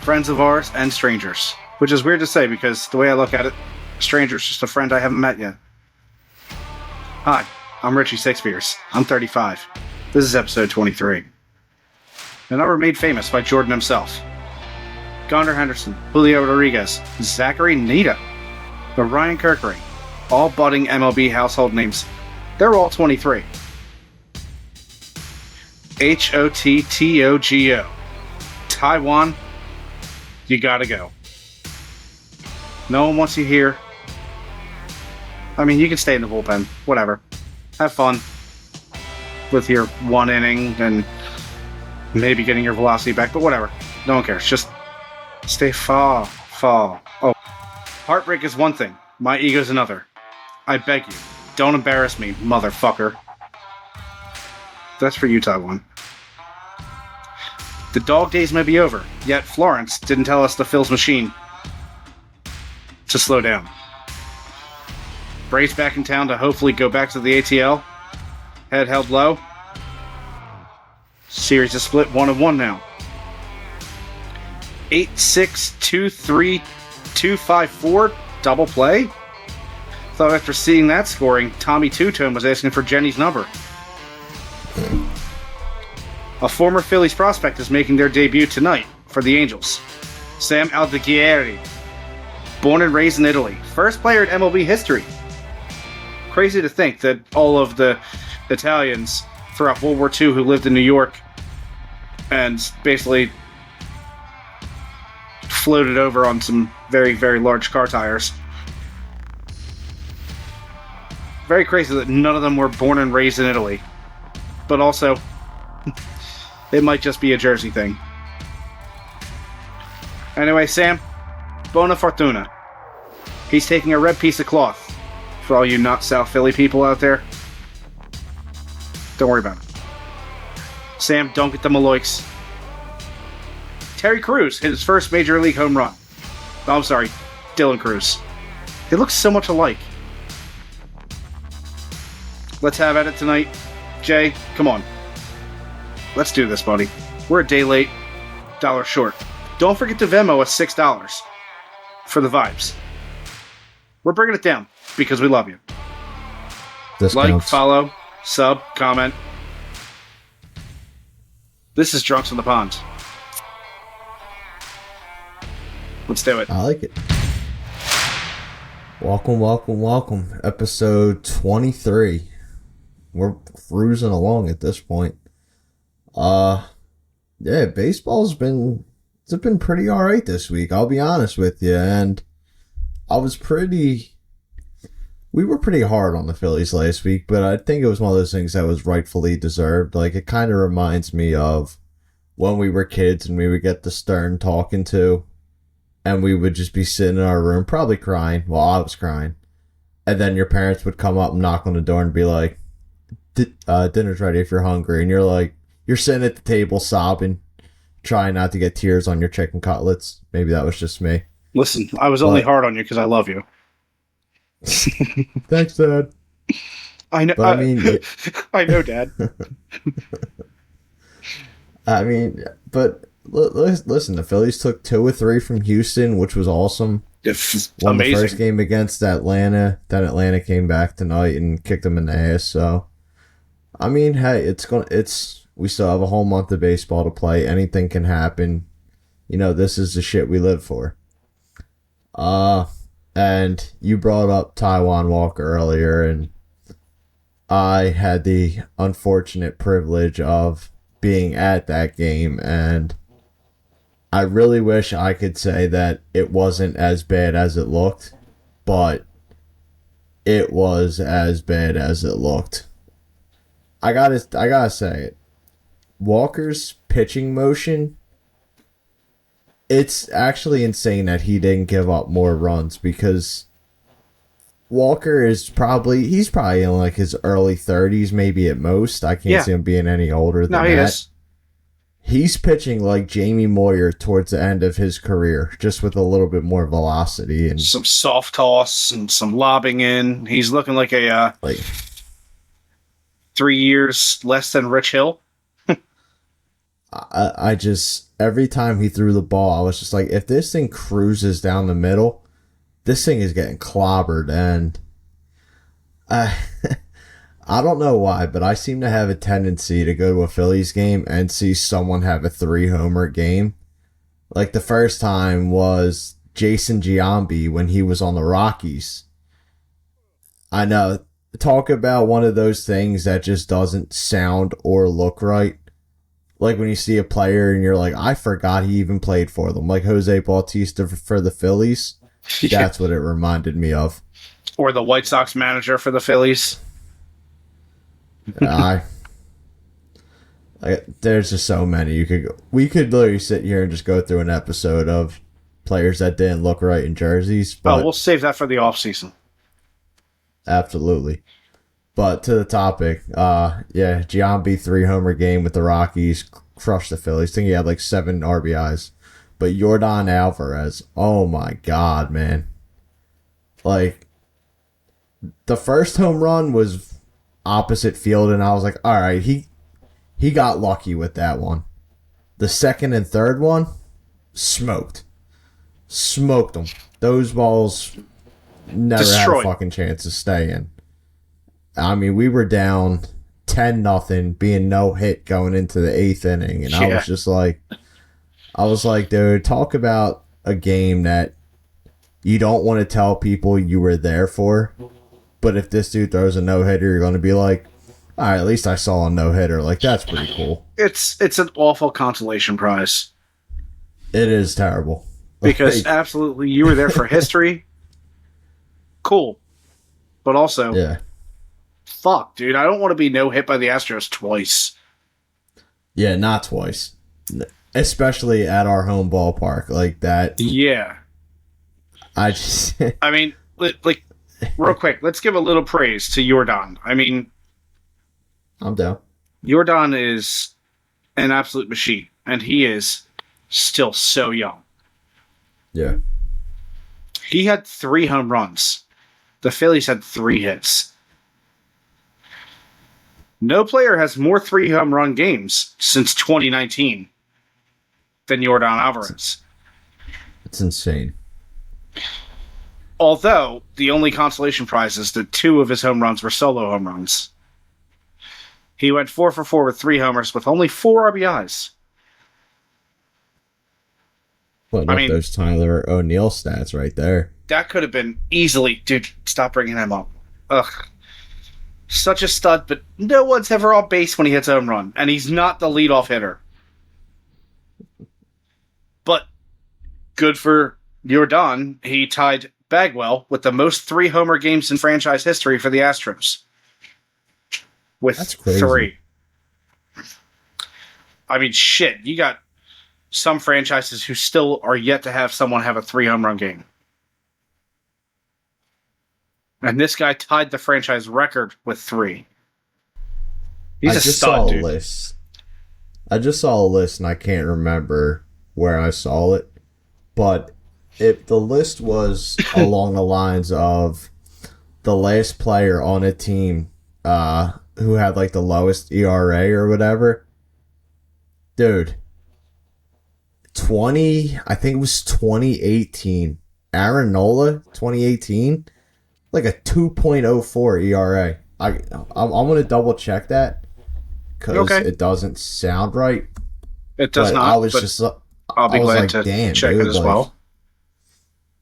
friends of ours, and strangers. Which is weird to say because the way I look at it, a stranger's just a friend I haven't met yet. Hi, I'm Richie Sixfears. I'm 35. This is episode 23. And I were made famous by Jordan himself. Gondar Henderson, Julio Rodriguez, Zachary Nita, Ryan Kirkering, all budding MLB household names. They're all 23. Hottogo. Taiwan, you gotta go. No one wants you here. I mean, you can stay in the bullpen. Whatever. Have fun with your one inning and maybe getting your velocity back, but whatever. No one cares. Just stay far. Oh. Heartbreak is one thing. My ego's another. I beg you, don't embarrass me, motherfucker. That's for you, Taiwan. The dog days may be over, yet Florence didn't tell us the Phil's machine to slow down. Braves back in town to hopefully go back to the ATL. Head held low. Series is split 1-1 now. 8-6-2-3-2-5-4 double play? Thought after seeing that scoring, Tommy Two-Tone was asking for Jenny's number. A former Phillies prospect is making their debut tonight for the Angels. Sam Aldeguerri. Born and raised in Italy. First player in MLB history. Crazy to think that all of the Italians throughout World War II who lived in New York and basically floated over on some very, very large car tires. Very crazy that none of them were born and raised in Italy. But also, it might just be a Jersey thing. Anyway, Sam, bona fortuna. He's taking a red piece of cloth. For all you not South Philly people out there, don't worry about it. Sam, don't get the Maloiks. Terry Crews hit his first Major League home run. Oh, I'm sorry, Dylan Crews. They look so much alike. Let's have at it tonight. Jay, come on. Let's do this, buddy. We're a day late, $1 short. Don't forget to Venmo us $6 for the vibes. We're bringing it down because we love you. This like, counts. follow, sub, comment. This is Drunks on the Pond. Let's do it. I like it. Welcome. Episode 23. We're cruising along at this point. Yeah, baseball's been pretty alright this week, I'll be honest with you, and we were pretty hard on the Phillies last week, but I think it was one of those things that was rightfully deserved. Like, it kind of reminds me of when we were kids and we would get the Stern talking to, and we would just be sitting in our room, probably crying. Well, I was crying. And then your parents would come up and knock on the door and be like, dinner's ready if you're hungry. And you're sitting at the table sobbing, trying not to get tears on your chicken cutlets. Maybe that was just me. Listen, I was only hard on you because I love you. Thanks, Dad. I know. But, I mean, I know, Dad. I mean, but listen, the Phillies took 2 or 3 from Houston, which was awesome. Won Amazing. the first game against Atlanta. Then Atlanta came back tonight and kicked them in the ass. So, I mean, hey, we still have a whole month of baseball to play. Anything can happen. You know, this is the shit we live for. And you brought up Taijuan Walker earlier, and I had the unfortunate privilege of being at that game, and I really wish I could say that it wasn't as bad as it looked, but it was as bad as it looked. I gotta say it. Walker's pitching motion, it's actually insane that he didn't give up more runs, because Walker he's probably in like his early 30s, maybe at most. I can't see him being any older than that. No, he is. He's pitching like Jamie Moyer towards the end of his career, just with a little bit more velocity and some soft toss and some lobbing in. He's looking like a 3 years less than Rich Hill. I just every time he threw the ball, I was just like, if this thing cruises down the middle, this thing is getting clobbered. And I, I don't know why, but I seem to have a tendency to go to a Phillies game and see someone have a 3-homer game. Like the first time was Jason Giambi when he was on the Rockies. I know. Talk about one of those things that just doesn't sound or look right. Like when you see a player and you're like, I forgot he even played for them. Like Jose Bautista for the Phillies. That's what it reminded me of. Or the White Sox manager for the Phillies. There's just so many. We could literally sit here and just go through an episode of players that didn't look right in jerseys. But we'll save that for the offseason. Absolutely. But to the topic, Giambi 3-homer game with the Rockies crushed the Phillies. I think he had like 7 RBIs. But Yordan Alvarez, oh my God, man. Like, the first home run was opposite field, and I was like, all right, he got lucky with that one. The second and third one, smoked them. Those balls never Destroyed. had a fucking chance to stay in. I mean, we were down 10-0, being no hit going into the 8th inning, and I was like, dude, talk about a game that you don't want to tell people you were there for, but if this dude throws a no-hitter, you're going to be like, all right, at least I saw a no-hitter. Like, that's pretty cool. It's an awful consolation prize. It is terrible. Because absolutely, you were there for history. Cool. But also, yeah. Fuck, dude, I don't want to be no-hit by the Astros twice. Yeah, not twice. Especially at our home ballpark. Like that. Yeah. I mean, like, real quick, let's give a little praise to Yordan. I mean, I'm down. Yordan is an absolute machine, and he is still so young. Yeah. He had 3 home runs. The Phillies had 3 hits. No player has more 3 home run games since 2019 than Yordan Alvarez. It's insane. Although, the only consolation prize is that 2 of his home runs were solo home runs. He went 4 for 4 with 3 homers with only 4 RBIs. Putting up those Tyler O'Neill stats right there. That could have been easily... Dude, stop bringing him up. Ugh. Such a stud, but no one's ever on base when he hits a home run. And he's not the leadoff hitter. But good for Yordan. He tied Bagwell with the most 3-homer games in franchise history for the Astros. With That's crazy. 3. I mean, shit. You got some franchises who still are yet to have someone have a 3-home run game. And this guy tied the franchise record with 3. He's a stud, dude. I just saw a list, and I can't remember where I saw it. But if the list was along the lines of the last player on a team who had like the lowest ERA or whatever, dude, I think it was 2018. Aaron Nola, 2018, like a 2.04 ERA. I'm going to double check that because it doesn't sound right. It does not. I'll be glad to check it as well.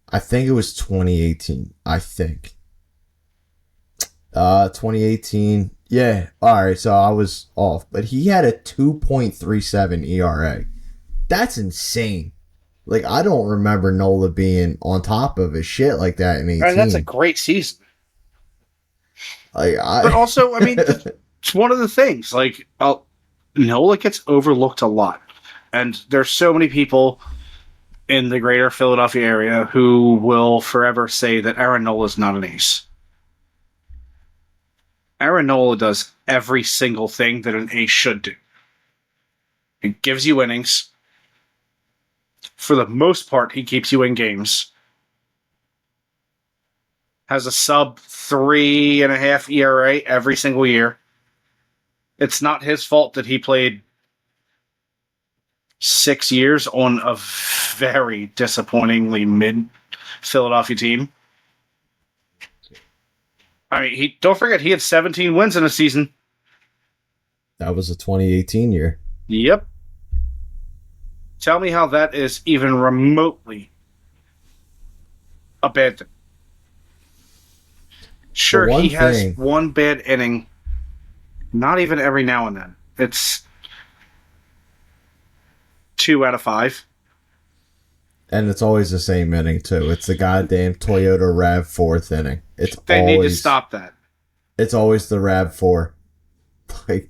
I think it was 2018. I think. 2018. Yeah. All right. So I was off, but he had a 2.37 ERA. That's insane. Like, I don't remember Nola being on top of his shit like that in 18. And that's a great season. But also, I mean, it's one of the things. Like, Nola gets overlooked a lot. And there's so many people in the greater Philadelphia area who will forever say that Aaron Nola is not an ace. Aaron Nola does every single thing that an ace should do. He gives you innings. For the most part, he keeps you in games. Has a sub 3.5 ERA every single year. It's not his fault that he played 6 years on a very disappointingly mid Philadelphia team. I mean, don't forget he had 17 wins in a season. That was a 2018 year. Yep. Tell me how that is even remotely a bad thing. Sure, he has one bad inning. Not even every now and then. It's 2 out of 5. And it's always the same inning, too. It's the goddamn Toyota RAV4 inning. They need to stop that. It's always the RAV4. Like,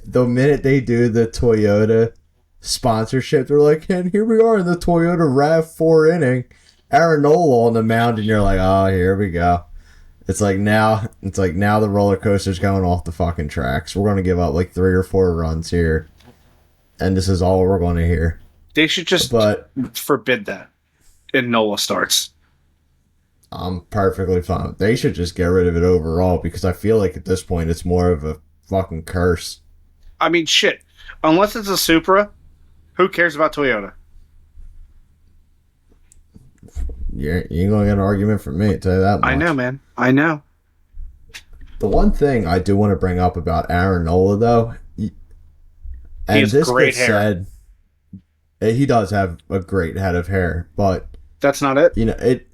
the minute they do the Toyota sponsorship, they're like, and here we are in the Toyota RAV4 inning. Aaron Nola on the mound, and you're like, oh, here we go. It's like now the roller coaster's going off the fucking tracks. We're going to give up like 3 or 4 runs here. And this is all we're going to hear. They should just forbid that in Nola starts. I'm perfectly fine. They should just get rid of it overall because I feel like at this point it's more of a fucking curse. I mean, shit. Unless it's a Supra, who cares about Toyota? You ain't going to get an argument from me, I'll tell you that much. I know, man. I know. The one thing I do want to bring up about Aaron Nola, though, and this great gets hair. said, he does have a great head of hair, but that's not it. You know, it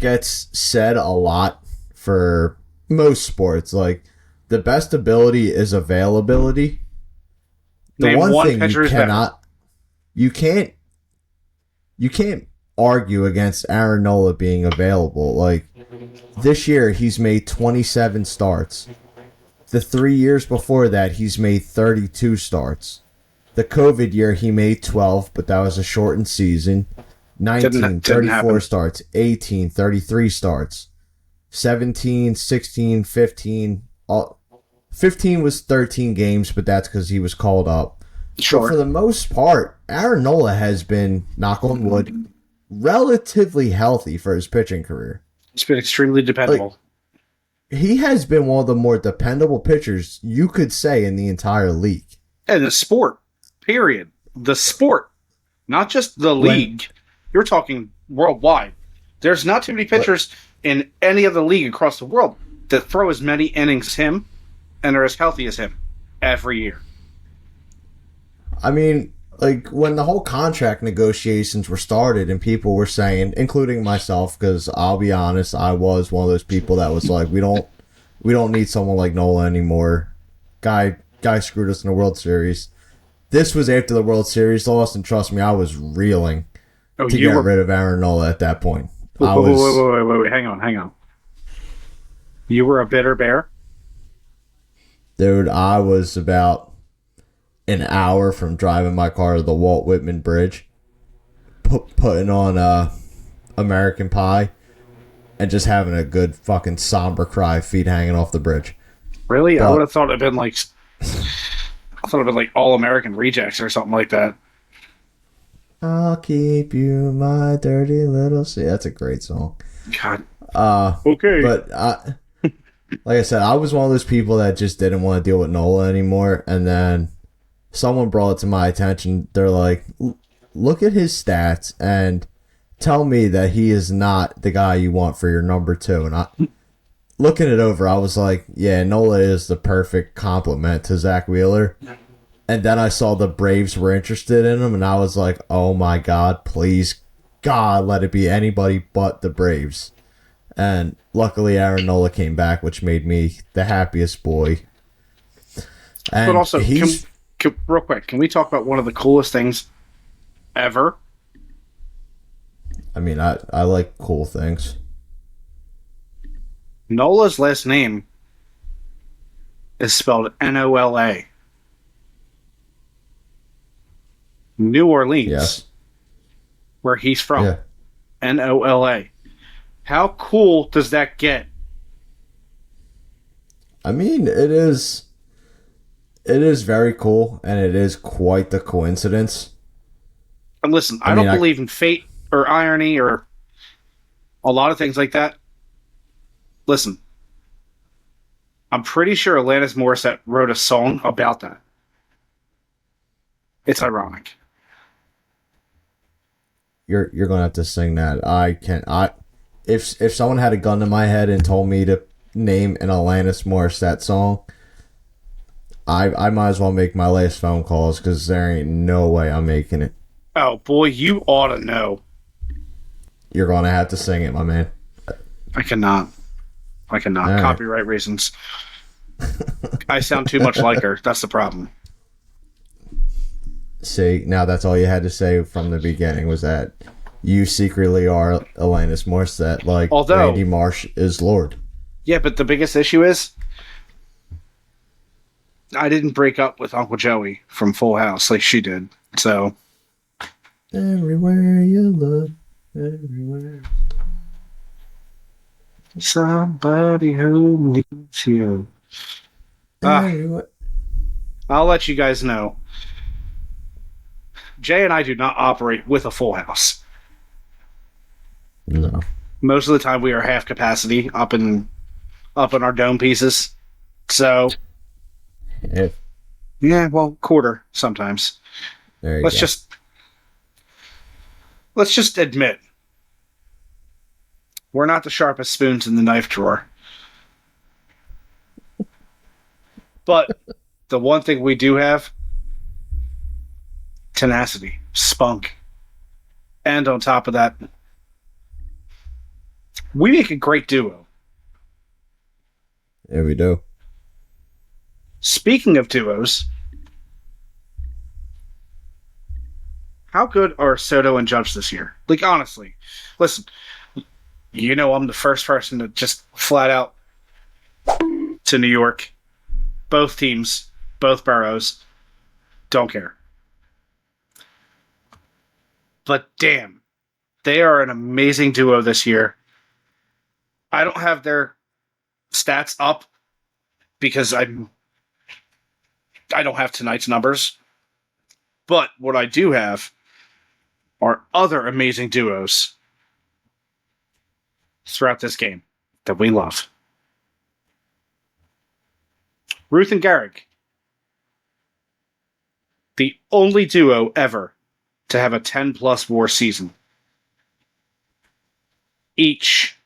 gets said a lot for most sports. Like, the best ability is availability. The Name one thing you can't argue against Aaron Nola being available. Like, this year he's made 27 starts. The 3 years before that he's made 32 starts. The COVID year he made 12, but that was a shortened season. 19, 34 starts. 18, 33 starts. 17, 16, 15. 15 was 13 games, but that's because he was called up. Sure. But for the most part, Aaron Nola has been, knock on wood, relatively healthy for his pitching career. It's been extremely dependable. Like, he has been one of the more dependable pitchers you could say in the entire league. And the sport, period. The sport, not just the league. You're talking worldwide. There's not too many pitchers in any other league across the world that throw as many innings as him and are as healthy as him every year. I mean, like, when the whole contract negotiations were started and people were saying, including myself, because I'll be honest, I was one of those people that was like, we don't need someone like Nola anymore. Guy screwed us in the World Series. This was after the World Series lost, and trust me, I was reeling to get rid of Aaron Nola at that point. Wait, hang on. You were a bitter bear? Dude, I was about an hour from driving my car to the Walt Whitman Bridge, putting on American Pie, and just having a good fucking somber cry, feet hanging off the bridge. Really? I would have thought it'd been like All American Rejects or something like that. I'll keep you, my dirty little... See, that's a great song. God. Okay. But like I said, I was one of those people that just didn't want to deal with Nola anymore, and then someone brought it to my attention. They're like, look at his stats and tell me that he is not the guy you want for your number 2. And looking it over, I was like, yeah, Nola is the perfect complement to Zach Wheeler. And then I saw the Braves were interested in him, and I was like, oh my God, please, God, let it be anybody but the Braves. And luckily Aaron Nola came back, which made me the happiest boy. And but also, real quick, can we talk about one of the coolest things ever? I mean, I like cool things. Nola's last name is spelled Nola. New Orleans. Yes. Where he's from. Yeah. Nola. How cool does that get? I mean, it is very cool, and it is quite the coincidence. And listen, I don't believe in fate or irony or a lot of things like that. Listen, I'm pretty sure Alanis Morissette wrote a song about that. It's ironic. you're gonna have to sing that. I can't. If someone had a gun to my head and told me to name an Alanis Morissette song, I might as well make my last phone calls because there ain't no way I'm making it. Oh boy, you ought to know. You're gonna have to sing it, my man. I cannot. I cannot. All right. Copyright reasons. I sound too much like her. That's the problem. See, now that's all you had to say from the beginning was that you secretly are Alanis Morissette, like Although- Randy Marsh is Lord. Yeah, but the biggest issue is I didn't break up with Uncle Joey from Full House like she did. So Everywhere you look, everywhere. somebody who needs you. everywhere. I'll let you guys know. Jay and I do not operate with a full house. No. Most of the time we are half capacity up in our dome pieces. So If, yeah, well, quarter sometimes. there you Let's go. just admit we're not the sharpest spoons in the knife drawer. But the one thing we do have, tenacity, spunk. And on top of that, we make a great duo. There we do. Speaking of duos, how good are Soto and Judge this year? Like, honestly, listen, you know I'm the first person to just flat out to New York. Both teams, both boroughs, don't care. But damn, they are an amazing duo this year. I don't have their stats up because I don't have tonight's numbers. But what I do have are other amazing duos throughout this game that we love. Ruth and Garrick, the only duo ever to have a 10-plus WAR season. Each.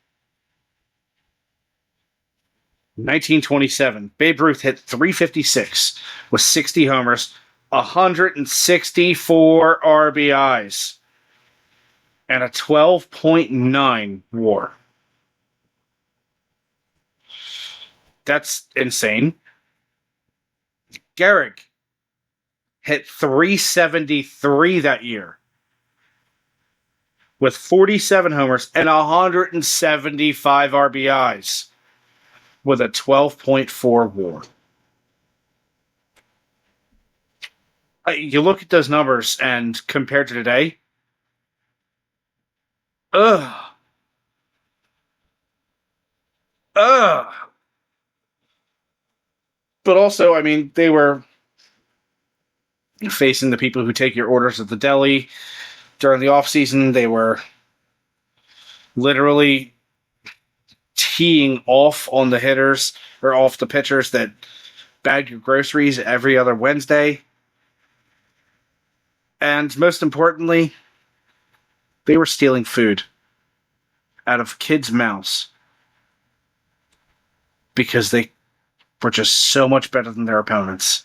1927, Babe Ruth hit 356 with 60 homers, 164 RBIs, and a 12.9 WAR. That's insane. Garrick hit 373 that year with 47 homers and 175 RBIs with a 12.4 WAR. You look at those numbers and compared to today, ugh. But also, I mean, they were facing the people who take your orders at the deli during the off season. They were literally teeing off on the hitters or off the pitchers that bag your groceries every other Wednesday. And most importantly, they were stealing food out of kids' mouths because they were just so much better than their opponents.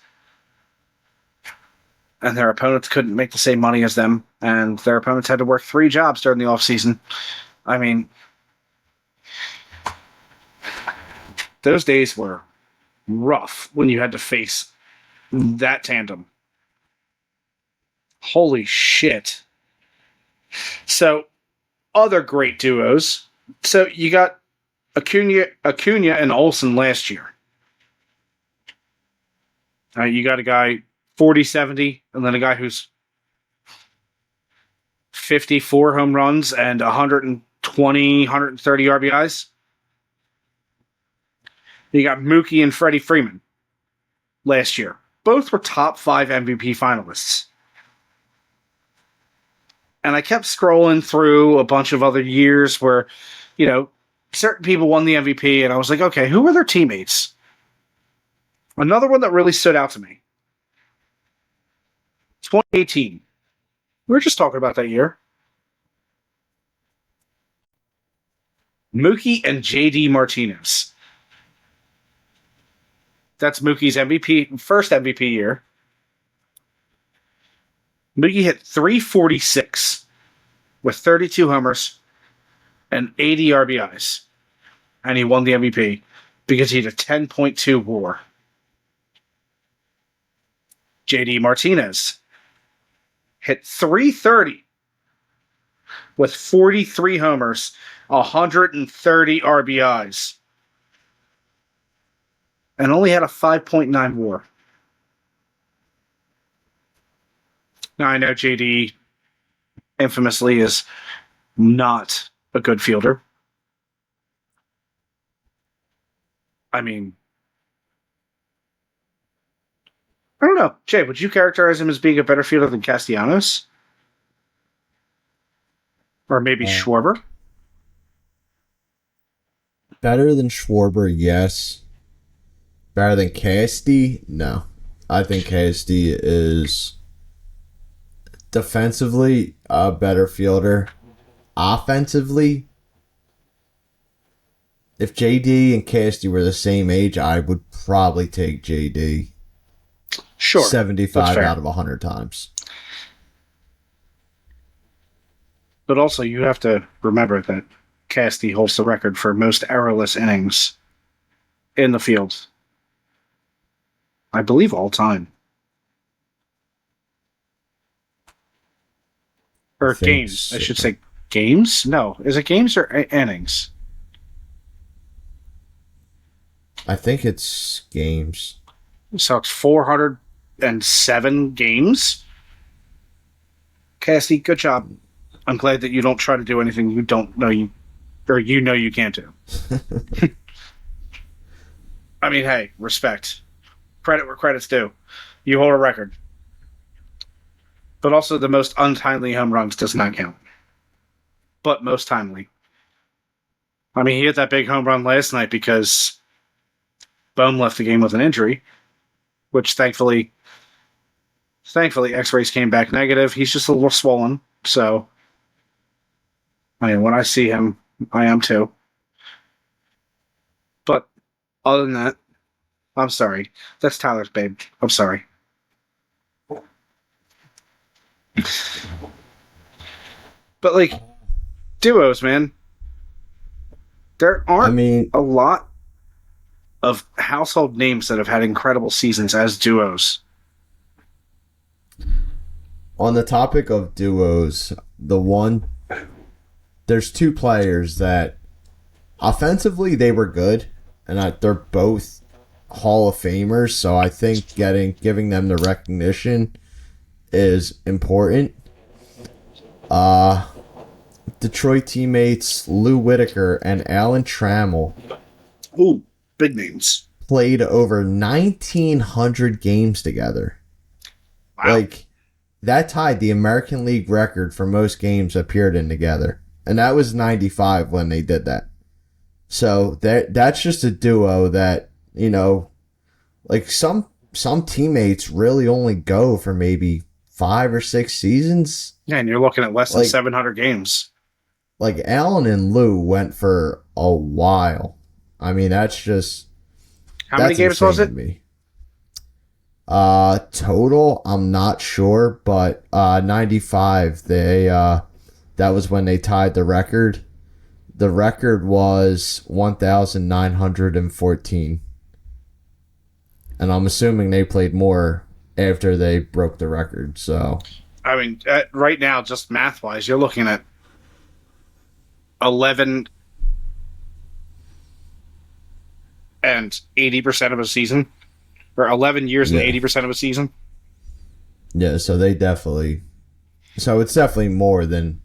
And their opponents couldn't make the same money as them, and their opponents had to work 3 jobs during the offseason. I mean, those days were rough when you had to face that tandem. Holy shit. So, other great duos. So, you got Acuna and Olsen last year. You got a guy 40-70, and then a guy who's 54 home runs and 120, 130 RBIs. You got Mookie and Freddie Freeman last year. Both were top 5 MVP finalists. And I kept scrolling through a bunch of other years where, you know, certain people won the MVP, and I was like, okay, who were their teammates? Another one that really stood out to me. 2018. We were just talking about that year. Mookie and JD Martinez. That's Mookie's first MVP year. Mookie hit .346 with 32 homers and 80 RBIs. And he won the MVP because he had a 10.2 WAR. JD Martinez hit .330 with 43 homers, 130 RBIs, and only had a 5.9 WAR. Now, I know JD infamously is not a good fielder. I mean, I don't know. Jay, would you characterize him as being a better fielder than Castellanos? Or maybe Schwarber? Better than Schwarber, yes. Better than Casty? No. I think Casty is defensively a better fielder. Offensively, if JD and Casty were the same age, I would probably take JD. Sure. 75 out of 100 times. But also, you have to remember that Casty holds the record for most errorless innings in the field. I believe all time. Or games. So. I should say games? No. Is it games or innings? I think it's games. So it's 407 games. Casty, good job. I'm glad that you don't try to do anything you don't know you can't do. I mean, hey, respect. Credit where credit's due. You hold a record. But also the most untimely home runs does not count. But most timely. I mean, he hit that big home run last night because Bohm left the game with an injury, which thankfully X-rays came back negative. He's just a little swollen, so I mean, when I see him, I am too. But other than that, I'm sorry. That's Tyler's babe. I'm sorry. But, like, duos, man. There aren't a lot of household names that have had incredible seasons as duos. On the topic of duos, there's two players that offensively they were good, and they're both Hall of Famers, so I think giving them the recognition is important. Detroit teammates Lou Whitaker and Alan Trammell. Ooh, big names. Played over 1,900 games together. Wow. Like, that tied the American League record for most games appeared in together. And that was 95 when they did that. So that's just a duo that, you know, like some teammates really only go for maybe 5 or 6 seasons. Yeah, and you're looking at less than 700 games. Like, Allen and Lou went for a while. I mean, that's just... How many games was it? Total, I'm not sure, but 95, that was when they tied the record. The record was 1,914. And I'm assuming they played more after they broke the record, so... I mean, right now, just math-wise, you're looking at 11 and 80% of a season. Or 11 years and 80% of a season. Yeah, so they definitely... So it's definitely more than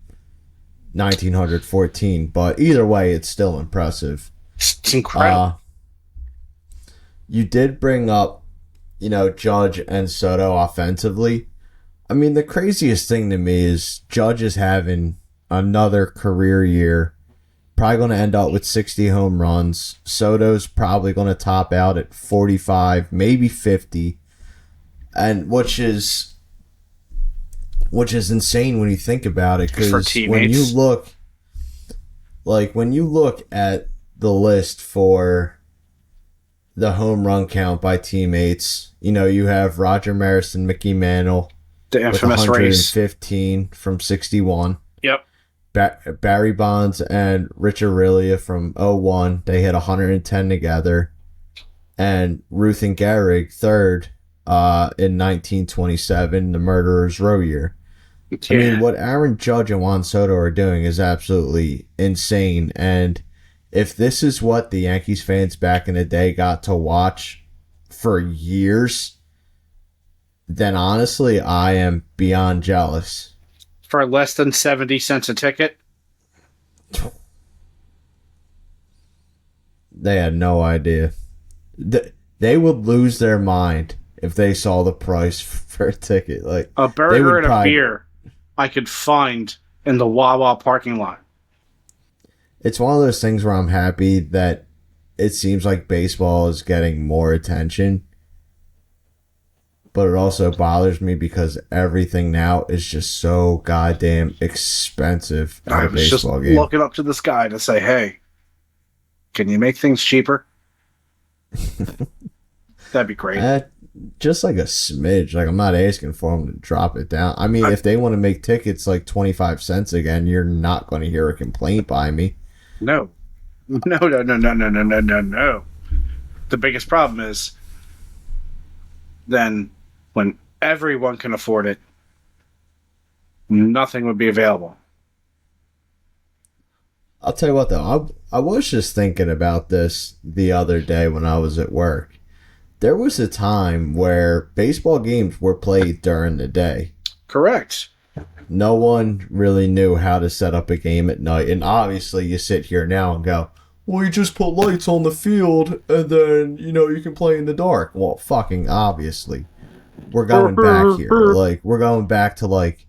1,914, but either way, it's still impressive. It's incredible. You did bring up, you know, Judge and Soto offensively. I mean, the craziest thing to me is Judge is having another career year. Probably going to end up with 60 home runs. Soto's probably going to top out at 45, maybe 50. And which is insane when you think about it, because when you look, Like, when you look at the list for the home run count by teammates, you have Roger Maris and Mickey Mantle The with infamous race. 115 from 61. Yep. Barry Bonds and Richard Rillia from '01, they hit 110 together. And Ruth and Gehrig, third in 1927, the Murderers Row year. I mean, Yeah. what Aaron Judge and Juan Soto are doing is absolutely insane. And if this is what the Yankees fans back in the day got to watch for years, then honestly, I am beyond jealous. For less than 70 cents a ticket. They had no idea. They would lose their mind if they saw the price for a ticket. Like, A they burger would and a probably. beer I could find in the Wawa parking lot. It's one of those things where I'm happy that it seems like baseball is getting more attention, but it also bothers me because everything now is just so goddamn expensive at I a was just baseball game. looking up to the sky to say, hey, can you make things cheaper? That'd be great. Just like a smidge. Like, I'm not asking for them to drop it down. I mean, if they want to make tickets like 25 cents again, you're not going to hear a complaint by me. No. No, no, no, no, no, no, no, no, no. The biggest problem is then when everyone can afford it, nothing would be available. I'll tell you what, though. I was just thinking about this the other day when I was at work. There was a time where baseball games were played during the day. Correct. No one really knew how to set up a game at night. And obviously, you sit here now and go, well, you just put lights on the field and then, you can play in the dark. Well, fucking obviously. We're going back here. Like, we're going back to, like,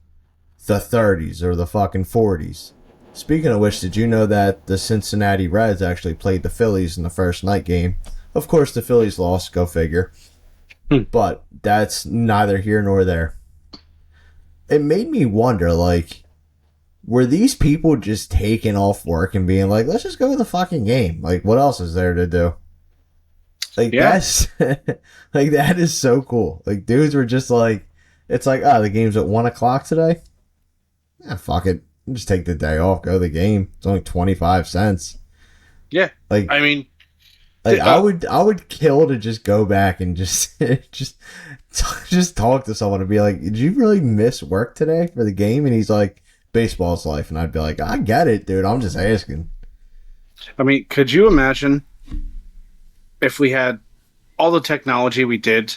the 30s or the fucking 40s. Speaking of which, did you know that the Cincinnati Reds actually played the Phillies in the first night game? Of course, the Phillies lost, go figure. But that's neither here nor there. It made me wonder, like, were these people just taking off work and being like, let's just go to the fucking game? Like, what else is there to do? Like, Yeah. that's, like, that is so cool. Like, dudes were just like, it's like, the game's at 1 o'clock today? Fuck it. Just take the day off, go to the game. It's only 25 cents. Yeah. Like, I mean, I would kill to just go back and just just talk to someone and be like, did you really miss work today for the game? And he's like, baseball's life. And I'd be like, I get it, dude. I'm just asking. I mean, could you imagine if we had all the technology we did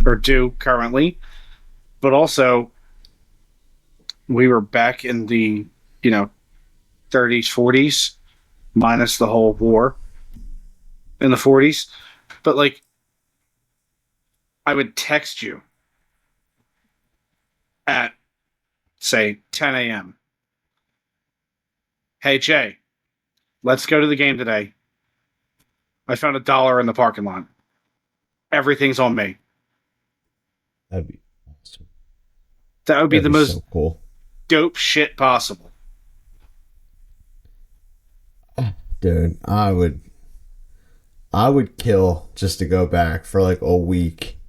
or do currently, but also we were back in the, 30s, 40s, minus the whole war in the 40s. But, like, I would text you at, say, 10 a.m. Hey, Jay, let's go to the game today. I found $1 in the parking lot. Everything's on me. That'd be awesome. That would be the most so cool. dope shit possible. Dude, I would kill just to go back for like a week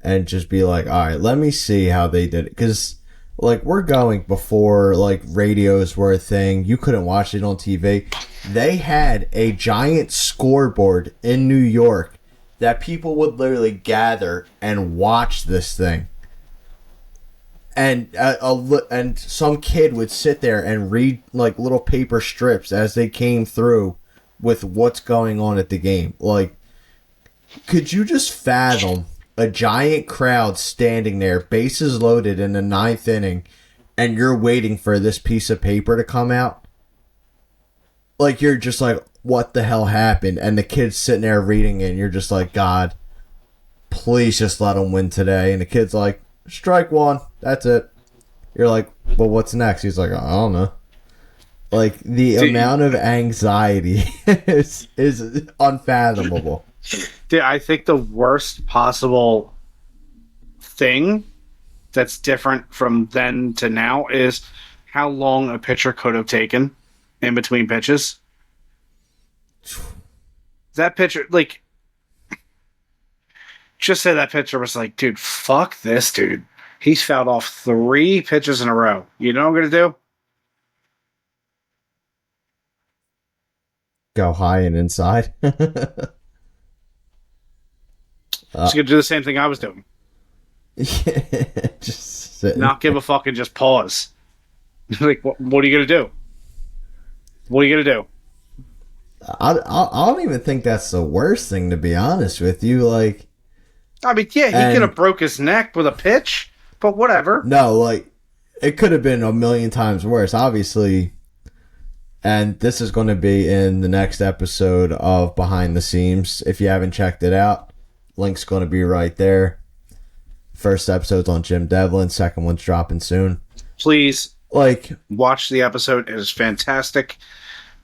and just be like, all right, let me see how they did it. Because, like, we're going before, like, radios were a thing. You couldn't watch it on TV. They had a giant scoreboard in New York that people would literally gather and watch this thing. And and some kid would sit there and read, like, little paper strips as they came through with what's going on at the game. Like, could you just fathom a giant crowd standing there, bases loaded in the 9th inning, and you're waiting for this piece of paper to come out? Like, you're just like, what the hell happened? And the kid's sitting there reading it, and you're just like, God, please just let them win today. And the kid's like, strike one. That's it. You're like, well, what's next? He's like, I don't know. Like, the amount of anxiety is unfathomable. Dude, I think the worst possible thing that's different from then to now is how long a pitcher could have taken in between pitches. That pitcher, like, just say that pitcher was like, dude, fuck this dude. He's fouled off 3 pitches in a row. You know what I'm going to do? Go high and inside. He's going to do the same thing I was doing. Yeah, just sitting. Not give a fuck and just pause. Like, what are you going to do? What are you going to do? I don't even think that's the worst thing, to be honest with you. Like, I mean, yeah, he could have broke his neck with a pitch, but whatever. No, like, it could have been a million times worse, obviously. And this is going to be in the next episode of Behind the Seams. If you haven't checked it out, link's going to be right there. First episode's on Jim Devlin. Second one's dropping soon. Please, like, watch the episode. It is fantastic.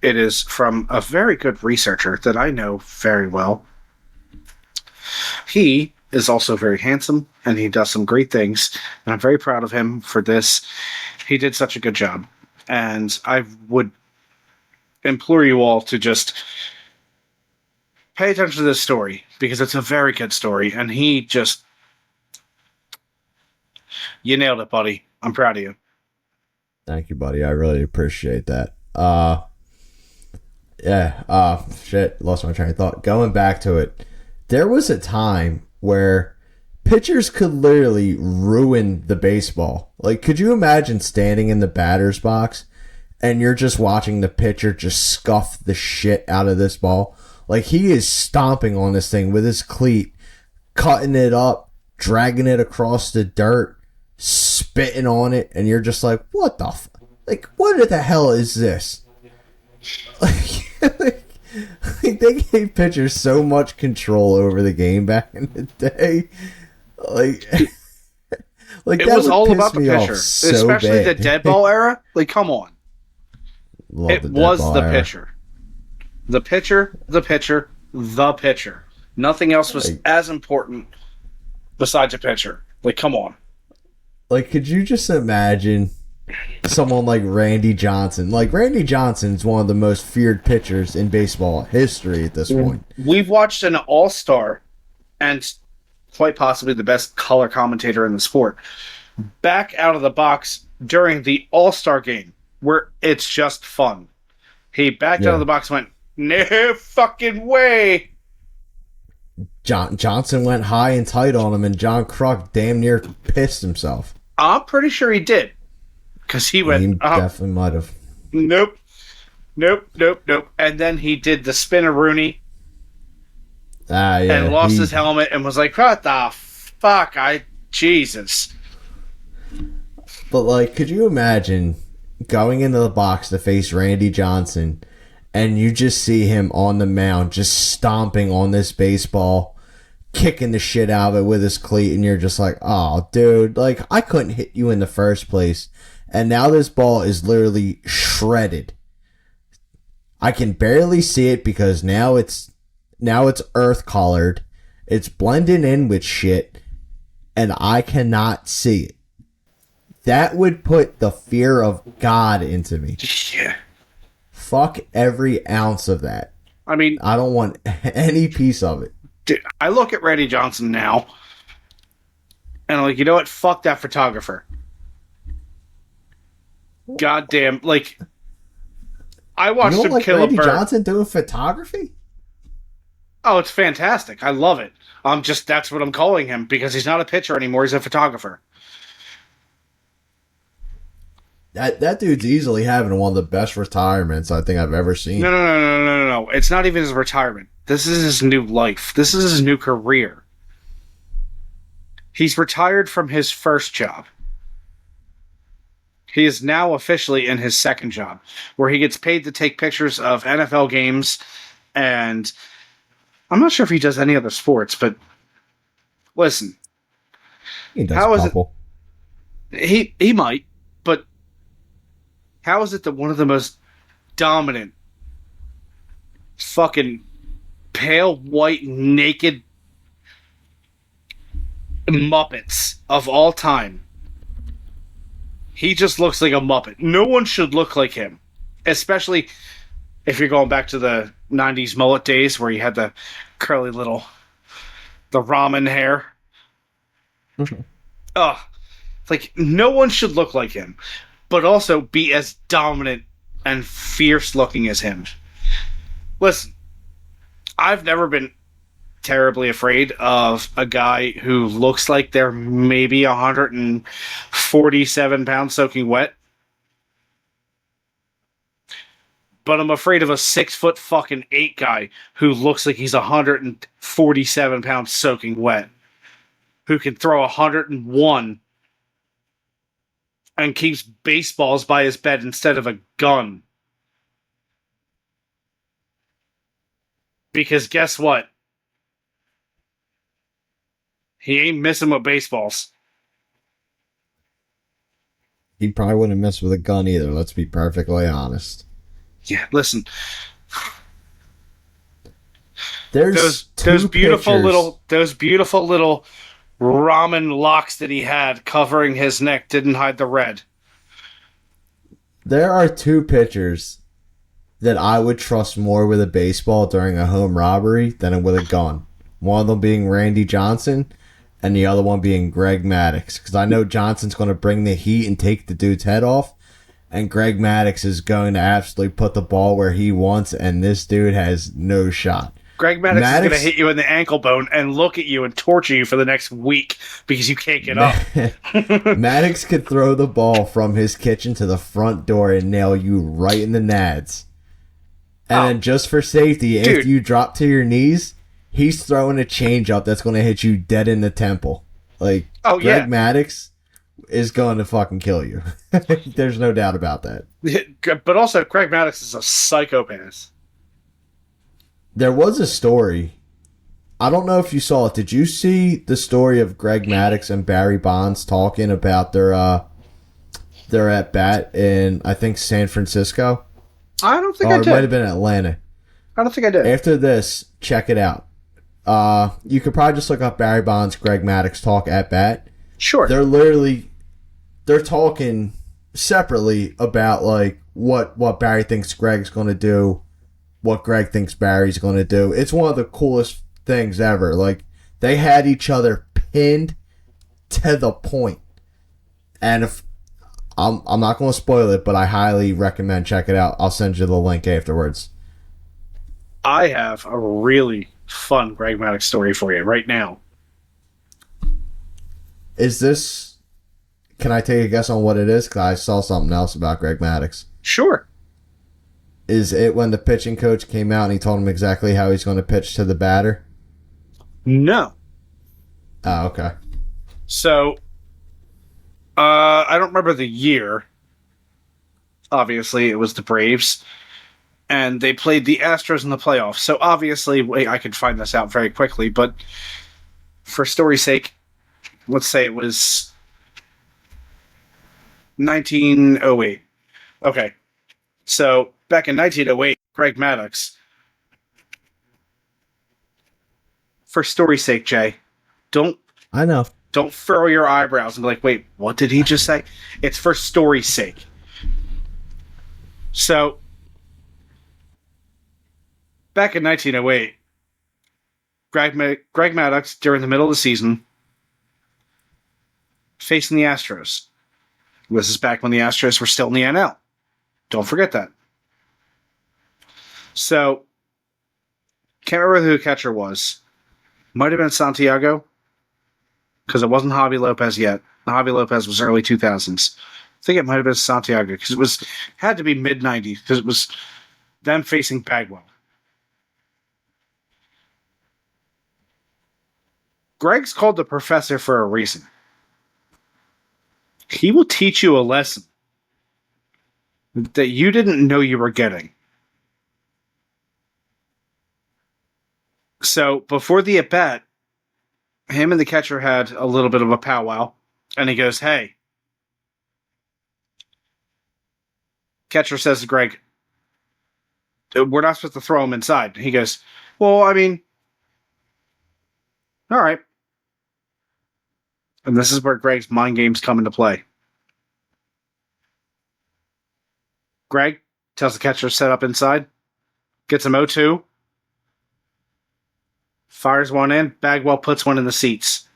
It is from a very good researcher that I know very well. He is also very handsome, and he does some great things, and I'm very proud of him for this. He did such a good job, and I would implore you all to just pay attention to this story, because it's a very good story, and he just... You nailed it, buddy. I'm proud of you. Thank you, buddy. I really appreciate that. Shit, lost my train of thought. Going back to it, there was a time where pitchers could literally ruin the baseball. Like, could you imagine standing in the batter's box and you're just watching the pitcher just scuff the shit out of this ball? Like, he is stomping on this thing with his cleat, cutting it up, dragging it across the dirt, spitting on it, and you're just like, what the like, what the hell is this? Like, they gave pitchers so much control over the game back in the day. Like it that was all about the me pitcher, so especially bad. the dead ball era. Like, come on. Love It the was dead ball the era. pitcher. The pitcher, the pitcher, the pitcher. Nothing else was Like, as important besides a pitcher. Like, come on. like, could you just imagine someone like Randy Johnson? Like, Randy Johnson's one of the most feared pitchers in baseball history at this point. We've watched an all-star and quite possibly the best color commentator in the sport back out of the box during the all-star game where it's just fun. He backed out of the box and went, no fucking way. Johnson went high and tight on him, and John Kruk damn near pissed himself. I'm pretty sure he did. Because he went, He definitely might have. Nope. And then he did the spin-a-rooney and lost his helmet and was like, what the fuck? Jesus. But, like, could you imagine going into the box to face Randy Johnson and you just see him on the mound just stomping on this baseball, kicking the shit out of it with his cleat, and you're just like, oh, dude, like, I couldn't hit you in the first place, and now this ball is literally shredded. I can barely see it because now it's earth colored, it's blending in with shit, and I cannot see it. That would put the fear of God into me. Yeah. Fuck every ounce of that. I mean, I don't want any piece of it. dude, I look at Randy Johnson now, and I'm like, you know what? Fuck that photographer. Goddamn, like, I watched You don't him like kill Randy a bird. Johnson doing photography? Oh, it's fantastic. I love it. That's what I'm calling him, because he's not a pitcher anymore. He's a photographer. That dude's easily having one of the best retirements I think I've ever seen. No. It's not even his retirement. This is his new life. This is his new career. He's retired from his first job. He is now officially in his second job, where he gets paid to take pictures of NFL games, and I'm not sure if he does any other sports, but listen. He does how a is couple. He might, but how is it that one of the most dominant fucking pale white naked Muppets of all time, he just looks like a Muppet? No one should look like him. Especially if you're going back to the 90s mullet days where you had the curly little, the ramen hair. Ugh. Like, no one should look like him, but also be as dominant and fierce looking as him. Listen, I've never been terribly afraid of a guy who looks like they're maybe 147 pounds soaking wet. But I'm afraid of a 6 foot fucking 8 guy who looks like he's 147 pounds soaking wet. Who can throw 101 and keeps baseballs by his bed instead of a gun. Because guess what? He ain't missing with baseballs. He probably wouldn't mess with a gun either, let's be perfectly honest. Yeah, listen. There's those beautiful pictures. little ramen locks that he had covering his neck didn't hide the red. There are two pitchers that I would trust more with a baseball during a home robbery than with a gun. One of them being Randy Johnson, and the other one being Greg Maddux. Because I know Johnson's going to bring the heat and take the dude's head off, and Greg Maddux is going to absolutely put the ball where he wants, and this dude has no shot. Greg Maddux is going to hit you in the ankle bone and look at you and torture you for the next week because you can't get up. Maddux could throw the ball from his kitchen to the front door and nail you right in the nads. And then just for safety, if you drop to your knees, he's throwing a changeup that's going to hit you dead in the temple. Like, Greg Maddux is going to fucking kill you. There's no doubt about that. But also, Greg Maddux is a psychopath. There was a story. I don't know if you saw it. Did you see the story of Greg Maddux and Barry Bonds talking about their at bat in, I think, San Francisco? I don't think I did. It might have been Atlanta. I don't think I did. After this, check it out. You could probably just look up Barry Bonds, Greg Maddux talk at bat. Sure. They're talking separately about like what Barry thinks Greg's going to do, what Greg thinks Barry's going to do. It's one of the coolest things ever. Like, they had each other pinned to the point. And if I'm not going to spoil it, but I highly recommend check it out. I'll send you the link afterwards. I have a really fun Greg Maddux story for you right now. Is this... Can I take a guess on what it is? Because I saw something else about Greg Maddux. Sure. Is it when the pitching coach came out and he told him exactly how he's going to pitch to the batter? No. Oh, okay. So, I don't remember the year. Obviously, it was the Braves. And they played the Astros in the playoffs. So, obviously, I could find this out very quickly. But for story's sake, let's say it was 1908. Okay. So, back in 1908, Greg Maddux. For story's sake, Jay, I know. Don't furrow your eyebrows and be like, wait, what did he just say? It's for story's sake. So, back in 1908, Greg Maddux, during the middle of the season, facing the Astros. This is back when the Astros were still in the NL. Don't forget that. So, can't remember who the catcher was. Might have been Santiago, because it wasn't Javi Lopez yet. Javi Lopez was early 2000s. I think it might have been Santiago, because it had to be mid-90s, because it was them facing Bagwell. Greg's called the professor for a reason. He will teach you a lesson that you didn't know you were getting. So, before the at-bat, him and the catcher had a little bit of a powwow, and he goes, hey. Catcher says to Greg, we're not supposed to throw him inside. He goes, well, I mean, all right. And this is where Greg's mind games come into play. Greg, tells the catcher to set up inside, gets him 0-2, fires one in, Bagwell puts one in the seats.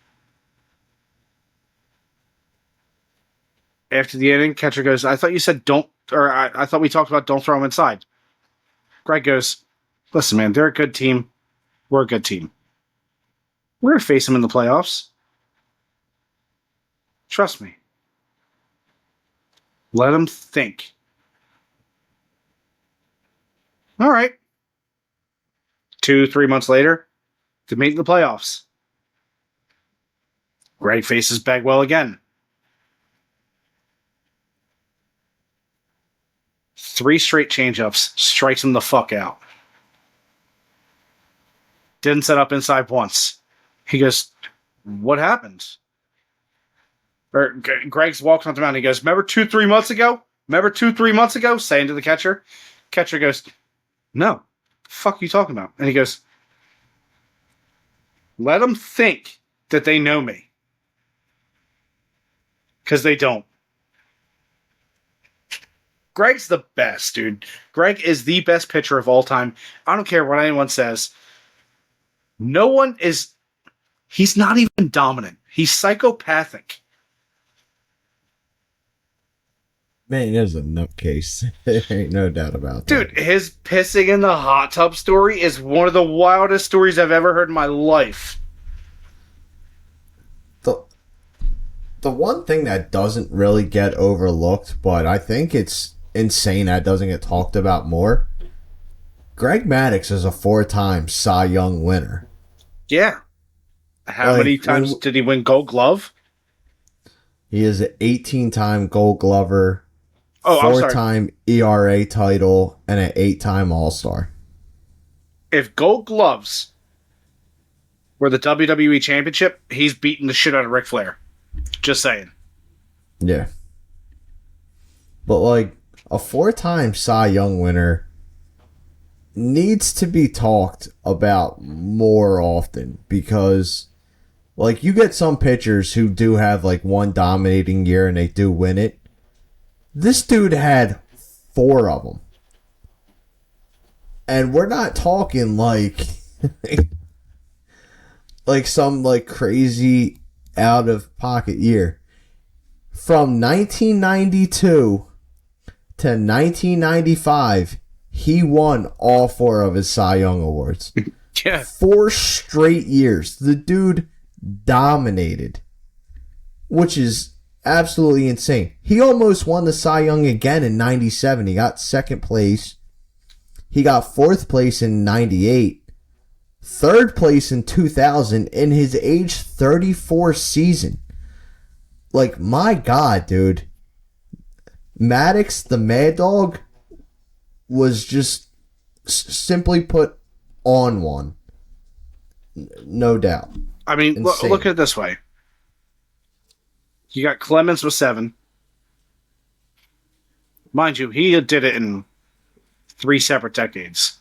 After the inning, catcher goes, I thought you said don't, or I thought we talked about don't throw him inside. Greg goes, listen, man, they're a good team. We're a good team. We're going to face them in the playoffs. Trust me. Let them think. All right. 2-3 months later, to meet in the playoffs. Greg faces Bagwell again. 3 straight changeups, strikes him the fuck out. Didn't set up inside once. He goes, what happened? Or Greg's walking up the mound. He goes, remember 2-3 months ago? Remember 2-3 months ago? Saying to the catcher. Catcher goes, no. The fuck are you talking about? And he goes, let them think that they know me. Because they don't. Greg's the best, dude. Greg is the best pitcher of all time. I don't care what anyone says. No one is... He's not even dominant. He's psychopathic. Man, he is a nutcase. There ain't no doubt about that. Dude, his pissing in the hot tub story is one of the wildest stories I've ever heard in my life. The one thing that doesn't really get overlooked, but I think it's insane that it doesn't get talked about more, Greg Maddux is a 4-time Cy Young winner. Yeah. How many times did he win Gold Glove? He is an 18-time Gold Glover, Oh, 4-time ERA title, and an 8-time All-Star. If Gold Gloves were the WWE Championship, he's beating the shit out of Ric Flair. Just saying. Yeah. But, like, a 4-time Cy Young winner needs to be talked about more often because, like, you get some pitchers who do have, like, one dominating year and they do win it. This dude had 4 of them. And we're not talking, like, like some, like, crazy out-of-pocket year. From 1992 to 1995, he won all 4 of his Cy Young Awards. Yeah. 4 straight years. The dude dominated, which is absolutely insane. He almost won the Cy Young again in 97. He got 2nd place. He got 4th place in 98. 3rd place in 2000 in his age 34 season. Like, my God, dude. Maddux, the Mad Dog, was just simply put on one. No doubt. I mean, look at it this way. You got Clemens with 7. Mind you, he did it in 3 separate decades.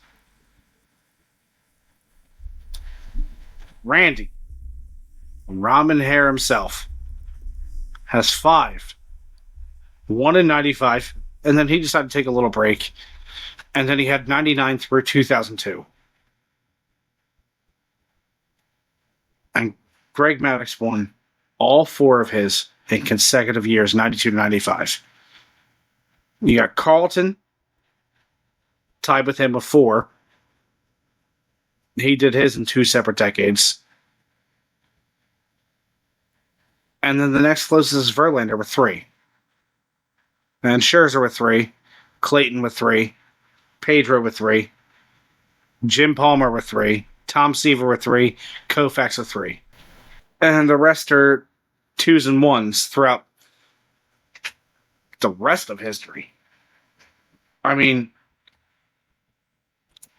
Randy, Ramen Hair himself, has 5. 1 in 95, and then he decided to take a little break. And then he had 99 through 2002. And Greg Maddux won all 4 of his in consecutive years, 92 to 95. You got Carlton tied with him with 4. He did his in 2 separate decades. And then the next closest is Verlander with 3. And Scherzer with 3. Clayton with 3. Pedro with 3. Jim Palmer with 3. Tom Seaver with 3. Koufax with 3. And the rest are 2s and 1s throughout the rest of history. I mean,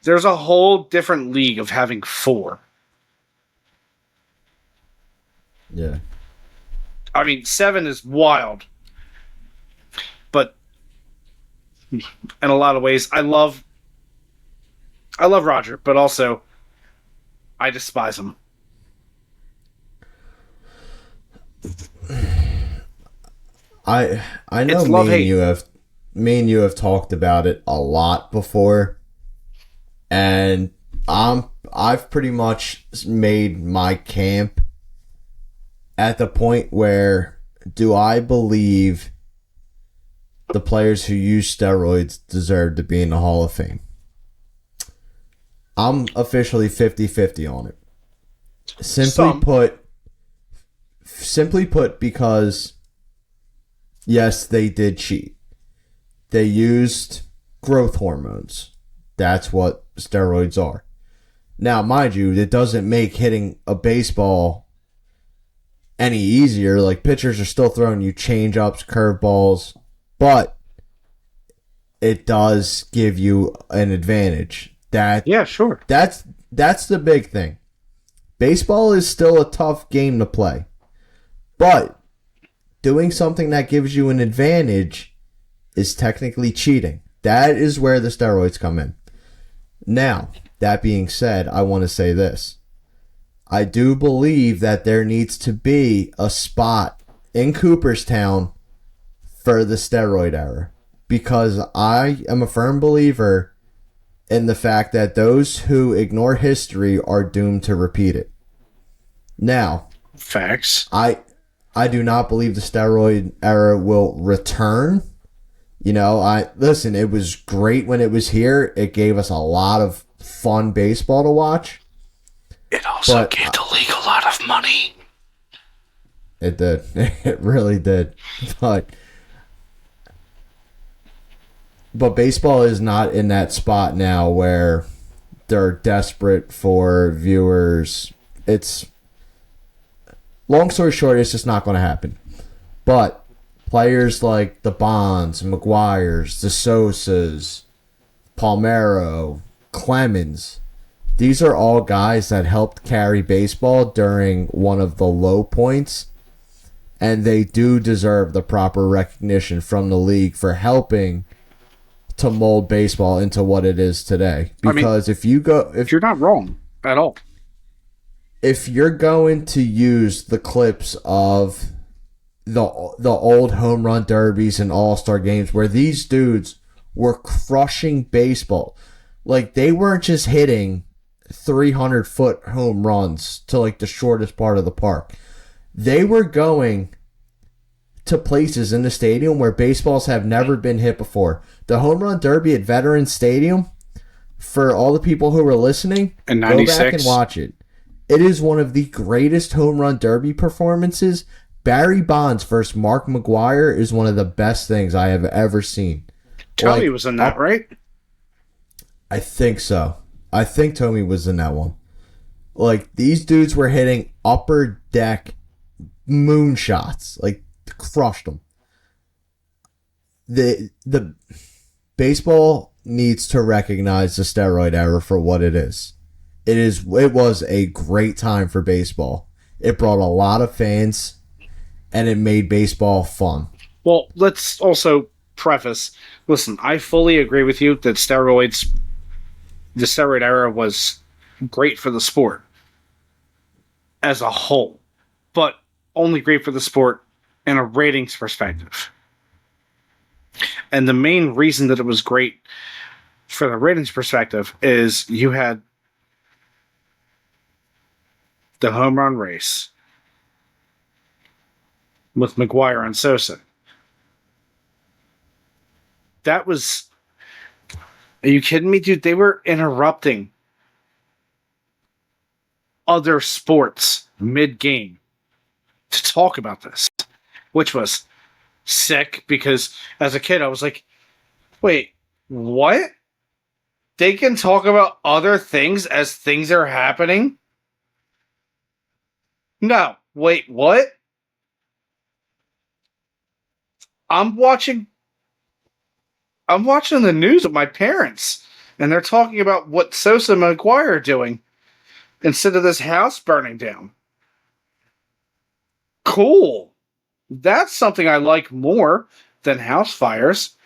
there's a whole different league of having 4. Yeah. I mean, 7 is wild. But in a lot of ways, I love Roger, but also I despise him. I know It's me love-hate. and you have me and you have talked about it a lot before, and I've pretty much made my camp at the point where, do I believe the players who use steroids deserve to be in the Hall of Fame? I'm officially 50-50 on it. Simply put, because yes, they did cheat. They used growth hormones. That's what steroids are. Now, mind you, it doesn't make hitting a baseball any easier. Like, pitchers are still throwing you change-ups, curveballs, but it does give you an advantage. Yeah, sure. That's the big thing. Baseball is still a tough game to play, but doing something that gives you an advantage is technically cheating. That is where the steroids come in. Now, that being said, I want to say this. I do believe that there needs to be a spot in Cooperstown for the steroid era, because I am a firm believer in the fact that those who ignore history are doomed to repeat it. Now, facts. I do not believe the steroid era will return. You know, listen, it was great when it was here. It gave us a lot of fun baseball to watch. It also gave the league a lot of money. It did. It really did. But baseball is not in that spot now where they're desperate for viewers. It's, long story short, it's just not going to happen. But players like the Bonds, McGuires, the Sosas, Palmeiro, Clemens, these are all guys that helped carry baseball during one of the low points, and they do deserve the proper recognition from the league for helping to mold baseball into what it is today. Because if you're not wrong at all. If you're going to use the clips of the old home run derbies and all-star games where these dudes were crushing baseball, like, they weren't just hitting 300-foot home runs to, like, the shortest part of the park. They were going to places in the stadium where baseballs have never been hit before. The home run derby at Veterans Stadium, for all the people who were listening, in go 96. back and watch it. It is one of the greatest home run derby performances. Barry Bonds versus Mark McGwire is one of the best things I have ever seen. Tommy was in that, right? I think so. I think Tommy was in that one. Like, these dudes were hitting upper deck moonshots. Like, crushed them. The baseball needs to recognize the steroid era for what it is. It was a great time for baseball. It brought a lot of fans, and it made baseball fun. Well, let's also preface, listen, I fully agree with you that the steroid era was great for the sport as a whole, but only great for the sport in a ratings perspective. And the main reason that it was great for the ratings perspective is you had the home run race with McGwire and Sosa. That was... Are you kidding me, dude? They were interrupting other sports mid-game to talk about this, which was sick, because as a kid I was like, wait, what? They can talk about other things as things are happening? No, wait, what? I'm watching the news with my parents, and they're talking about what Sosa and McGwire are doing instead of this house burning down. Cool. That's something I like more than house fires.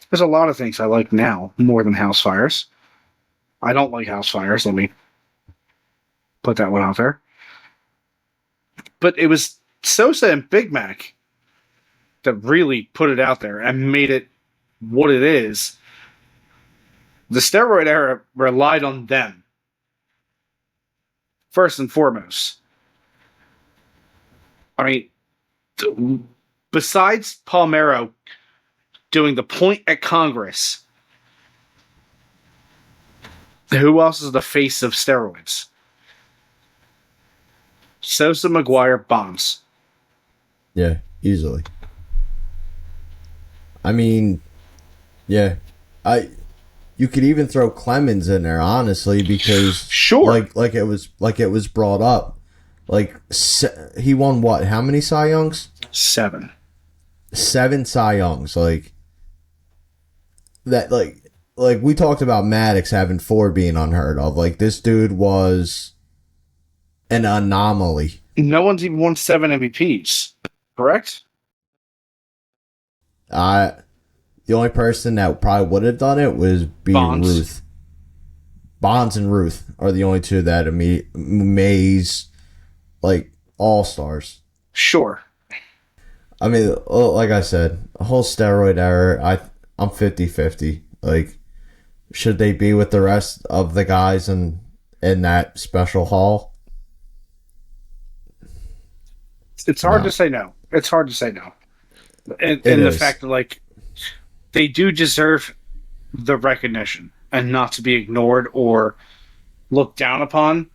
There's a lot of things I like now more than house fires. I don't like house fires. Let me put that one out there. But it was Sosa and Big Mac that really put it out there and made it what it is, the steroid era relied on them first and foremost. I mean, besides Palmero doing the point at Congress, who else is the face of steroids? Sosa, McGuire, Bonds. Yeah, easily. I mean, yeah, you could even throw Clemens in there, honestly, because sure, like it was brought up, he won what? How many Cy Youngs? 7. 7 Cy Youngs, like that, like we talked about Maddox having 4 being unheard of. Like, this dude was an anomaly. No one's even won 7 MVPs, correct? The only person that probably would have done it was Bonds. Ruth. Bonds and Ruth are the only two that amaze, like, all-stars. Sure. I mean, like I said, the whole steroid era, I'm 50-50. Like, should they be with the rest of the guys in that special hall? It's hard to say no. It's hard to say no. And the fact that, like, they do deserve the recognition and not to be ignored or looked down upon.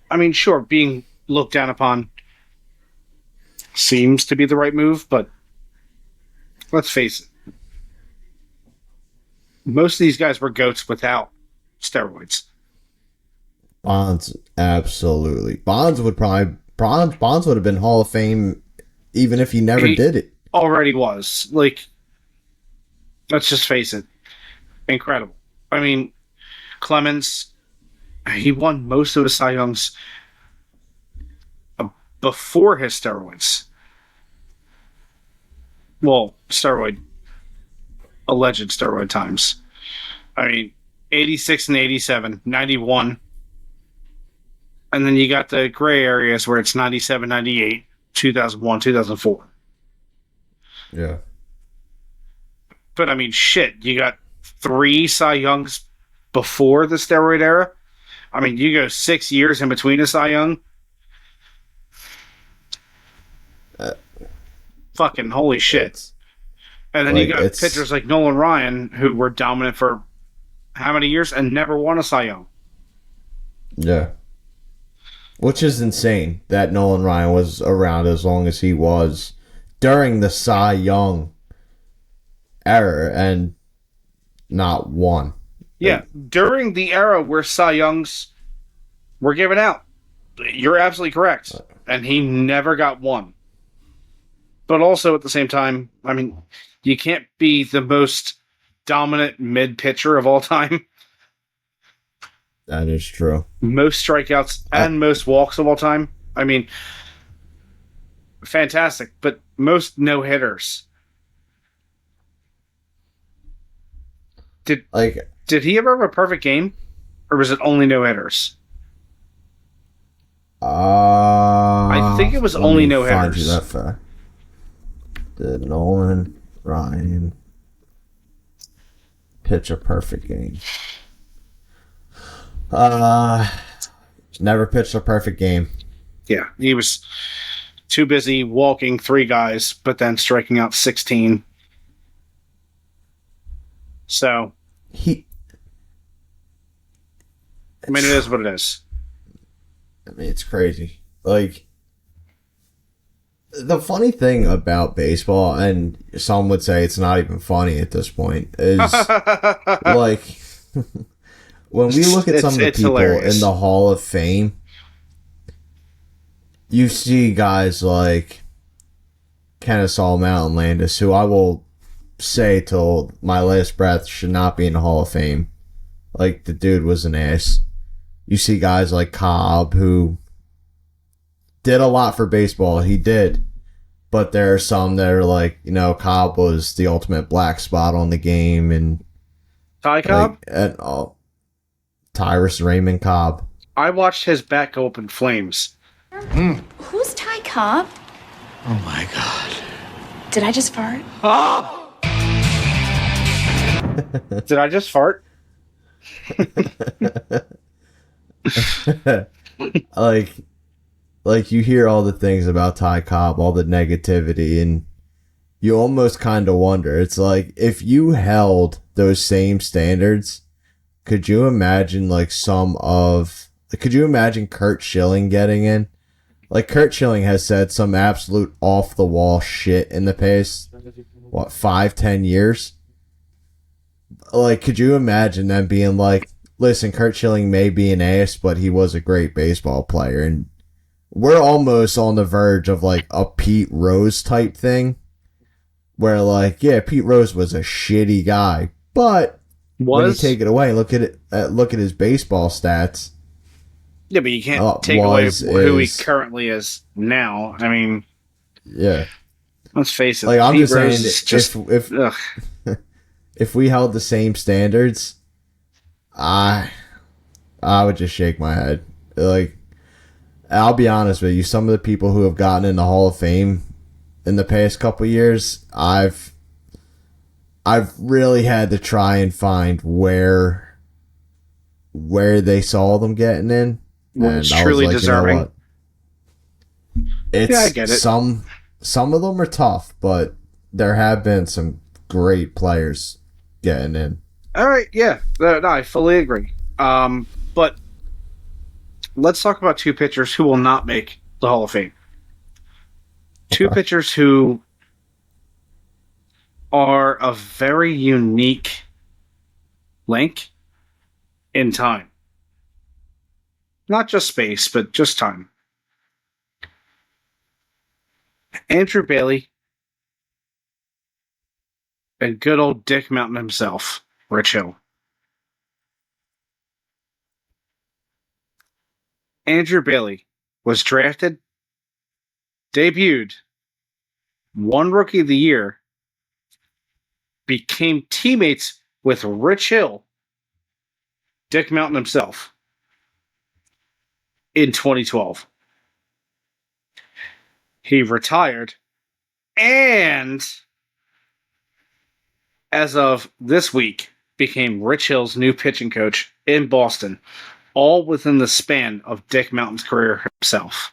I mean, sure, being looked down upon seems to be the right move, but let's face it. Most of these guys were GOATs without steroids. Bonds, absolutely. Bonds would have been Hall of Fame even if he never did it. Already was. Like, let's just face it. Incredible. I mean, Clemens, he won most of the Cy Youngs before his steroids. Well, alleged steroid times. I mean, 86 and 87, 91. And then you got the gray areas where it's 97, 98, 2001, 2004. Yeah. But, I mean, shit, you got 3 Cy Youngs before the steroid era. I mean, you go 6 years in between a Cy Young. Fucking holy shit. And then you got pitchers like Nolan Ryan, who were dominant for how many years and never won a Cy Young. Yeah. Which is insane that Nolan Ryan was around as long as he was during the Cy Young era and not won. Yeah, during the era where Cy Youngs were given out. You're absolutely correct. And he never got one. But also at the same time, I mean, you can't be the most dominant mid-pitcher of all time. That is true. Most strikeouts and most walks of all time. I mean, fantastic. But most no-hitters. Did he ever have a perfect game? Or was it only no-hitters? I think it was only no-hitters. That fact. Did Nolan Ryan pitch a perfect game? Never pitched a perfect game. Yeah, he was too busy walking 3 guys, but then striking out 16. So, I mean, it is what it is. I mean, it's crazy. Like, the funny thing about baseball, and some would say it's not even funny at this point, is like when we look at some of the people in the Hall of Fame, you see guys like Kennesaw Mountain Landis, who I will say till my last breath should not be in the Hall of Fame. Like, the dude was an ass. You see guys like Cobb, who did a lot for baseball. He did. But there are some that are like, you know, Cobb was the ultimate black spot on the game. And Ty Cobb? Tyrus Raymond Cobb. I watched his back go up in flames. Who's Ty Cobb? Oh my God. Did I just fart? Oh! Did I just fart? like like you hear all the things about Ty Cobb, all the negativity, and you almost kind of wonder. It's like if you held those same standards, could you imagine could you imagine Kurt Schilling getting in? Like Kurt Schilling has said some absolute off the wall shit in the past 5-10 years. Like, could you imagine them being like, listen, Kurt Schilling may be an ass, but he was a great baseball player, and we're almost on the verge of like a Pete Rose type thing, where like, yeah, Pete Rose was a shitty guy, but when you take it away, look at his baseball stats. Yeah, but you can't take away who he currently is now. I mean, yeah. Let's face it. Like I'm Pete just Rose saying, if we held the same standards, I would just shake my head. Like, I'll be honest with you, some of the people who have gotten in the Hall of Fame in the past couple years, I've really had to try and find where they saw them getting in. And it's truly deserving. You know what? I get it. Some of them are tough, but there have been some great players getting in. All right, yeah, no, I fully agree. But let's talk about two pitchers who will not make the Hall of Fame. Two pitchers who are a very unique link in time. Not just space, but just time. Andrew Bailey and good old Dick Mountain himself, Rich Hill. Andrew Bailey was drafted, debuted, won Rookie of the Year, became teammates with Rich Hill, Dick Mountain himself, in 2012. He retired, and as of this week, became Rich Hill's new pitching coach in Boston, all within the span of Dick Mountain's career himself.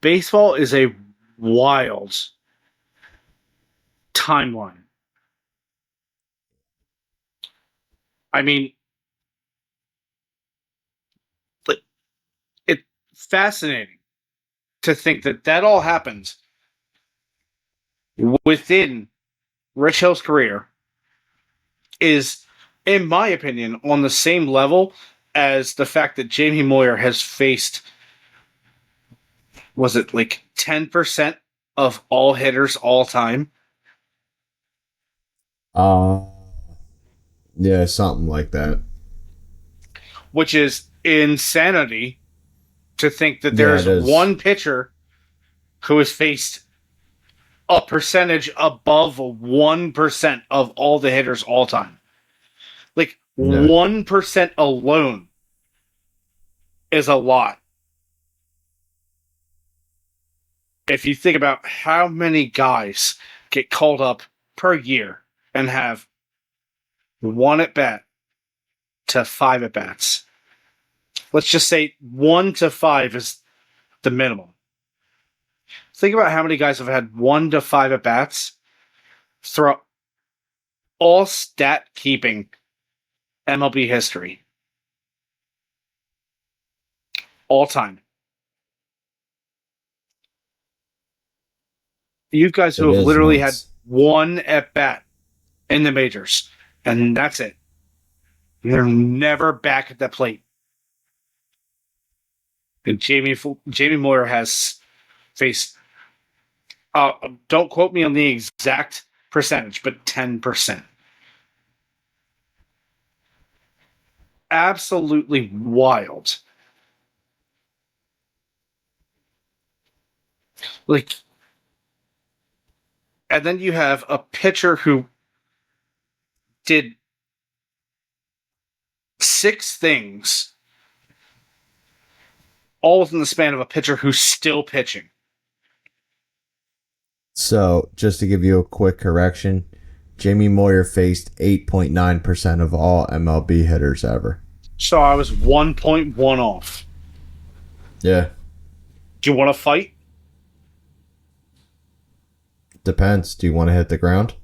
Baseball is a wild timeline. I mean, it's fascinating to think that all happened within Rich Hill's career is, in my opinion, on the same level as the fact that Jamie Moyer has faced, was it like 10% of all hitters all time? Yeah, something like that. Which is insanity to think that there's one pitcher who has faced a percentage above 1% of all the hitters all time. Like, 1% alone is a lot. If you think about how many guys get called up per year and have 1 at-bat to 5 at-bats. Let's just say 1 to 5 is the minimum. Think about how many guys have had 1 to 5 at-bats throughout all stat-keeping MLB history. All time. You guys who have literally had 1 at-bat in the majors, and that's it. They're never back at the plate. And Jamie Moyer has faced, don't quote me on the exact percentage, but 10%. Absolutely wild. Like, and then you have a pitcher who did 6 things all within the span of a pitcher who's still pitching. So, just to give you a quick correction, Jamie Moyer faced 8.9% of all MLB hitters ever. So I was 1.1 off. Yeah. Do you want to fight? Depends. Do you want to hit the ground?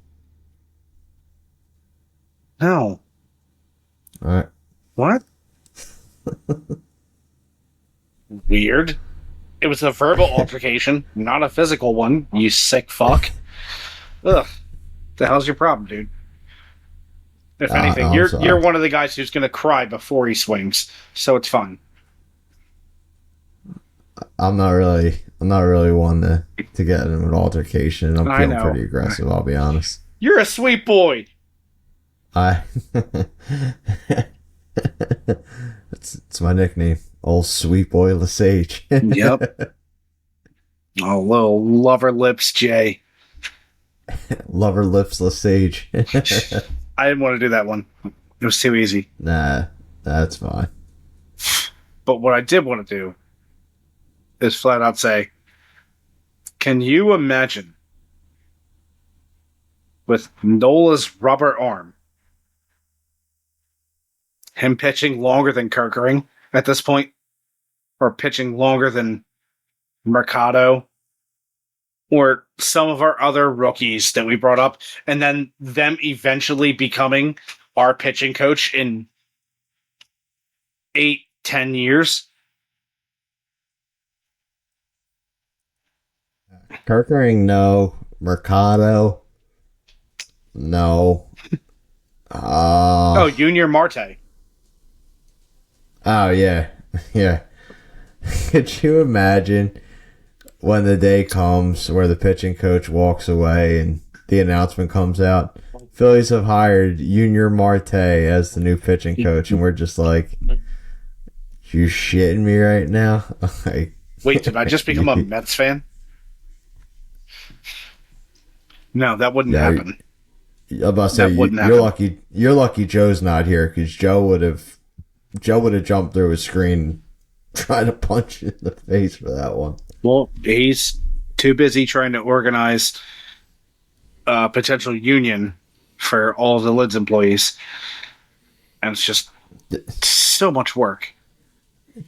No. All right. What? Weird. It was a verbal altercation, not a physical one, you sick fuck. Ugh. The hell's your problem, dude? If anything, you're one of the guys who's gonna cry before he swings, so it's fine. I'm not really one to get in an altercation. I'm feeling pretty aggressive, I'll be honest. You're a sweet boy. It's my nickname. Old sweet boy Lesage. Yep. Oh, little lover lips, Jay. Lover lips Lesage. I didn't want to do that one. It was too easy. Nah, that's fine. But what I did want to do is flat out say, can you imagine with Nola's rubber arm, him pitching longer than Kirkering at this point? Or pitching longer than Mercado? Or some of our other rookies that we brought up, and then them eventually becoming our pitching coach in 8-10 years? Kirkering, no. Mercado, no. Junior Marte. Oh, yeah. Yeah. Could you imagine when the day comes where the pitching coach walks away and the announcement comes out? Phillies have hired Junior Marte as the new pitching coach, and we're just like, you shitting me right now? Wait, did I just become a Mets fan? No, that wouldn't happen. I'm about to say you're lucky Joe's not here, because Joe would have jumped through his screen trying to punch you in the face for that one. Well, he's too busy trying to organize a potential union for all of the Lids employees. And it's just so much work.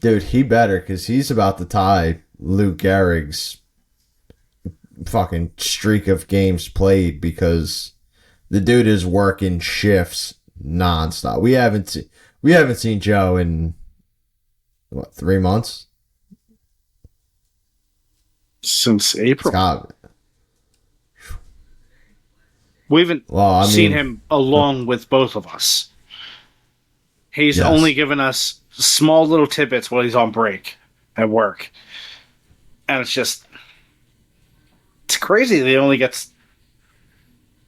Dude, he better, because he's about to tie Lou Gehrig's fucking streak of games played, because the dude is working shifts nonstop. We haven't seen Joe in 3 months? Since April. We haven't seen him along with both of us. He's only given us small little tidbits while he's on break at work. And it's crazy that he only gets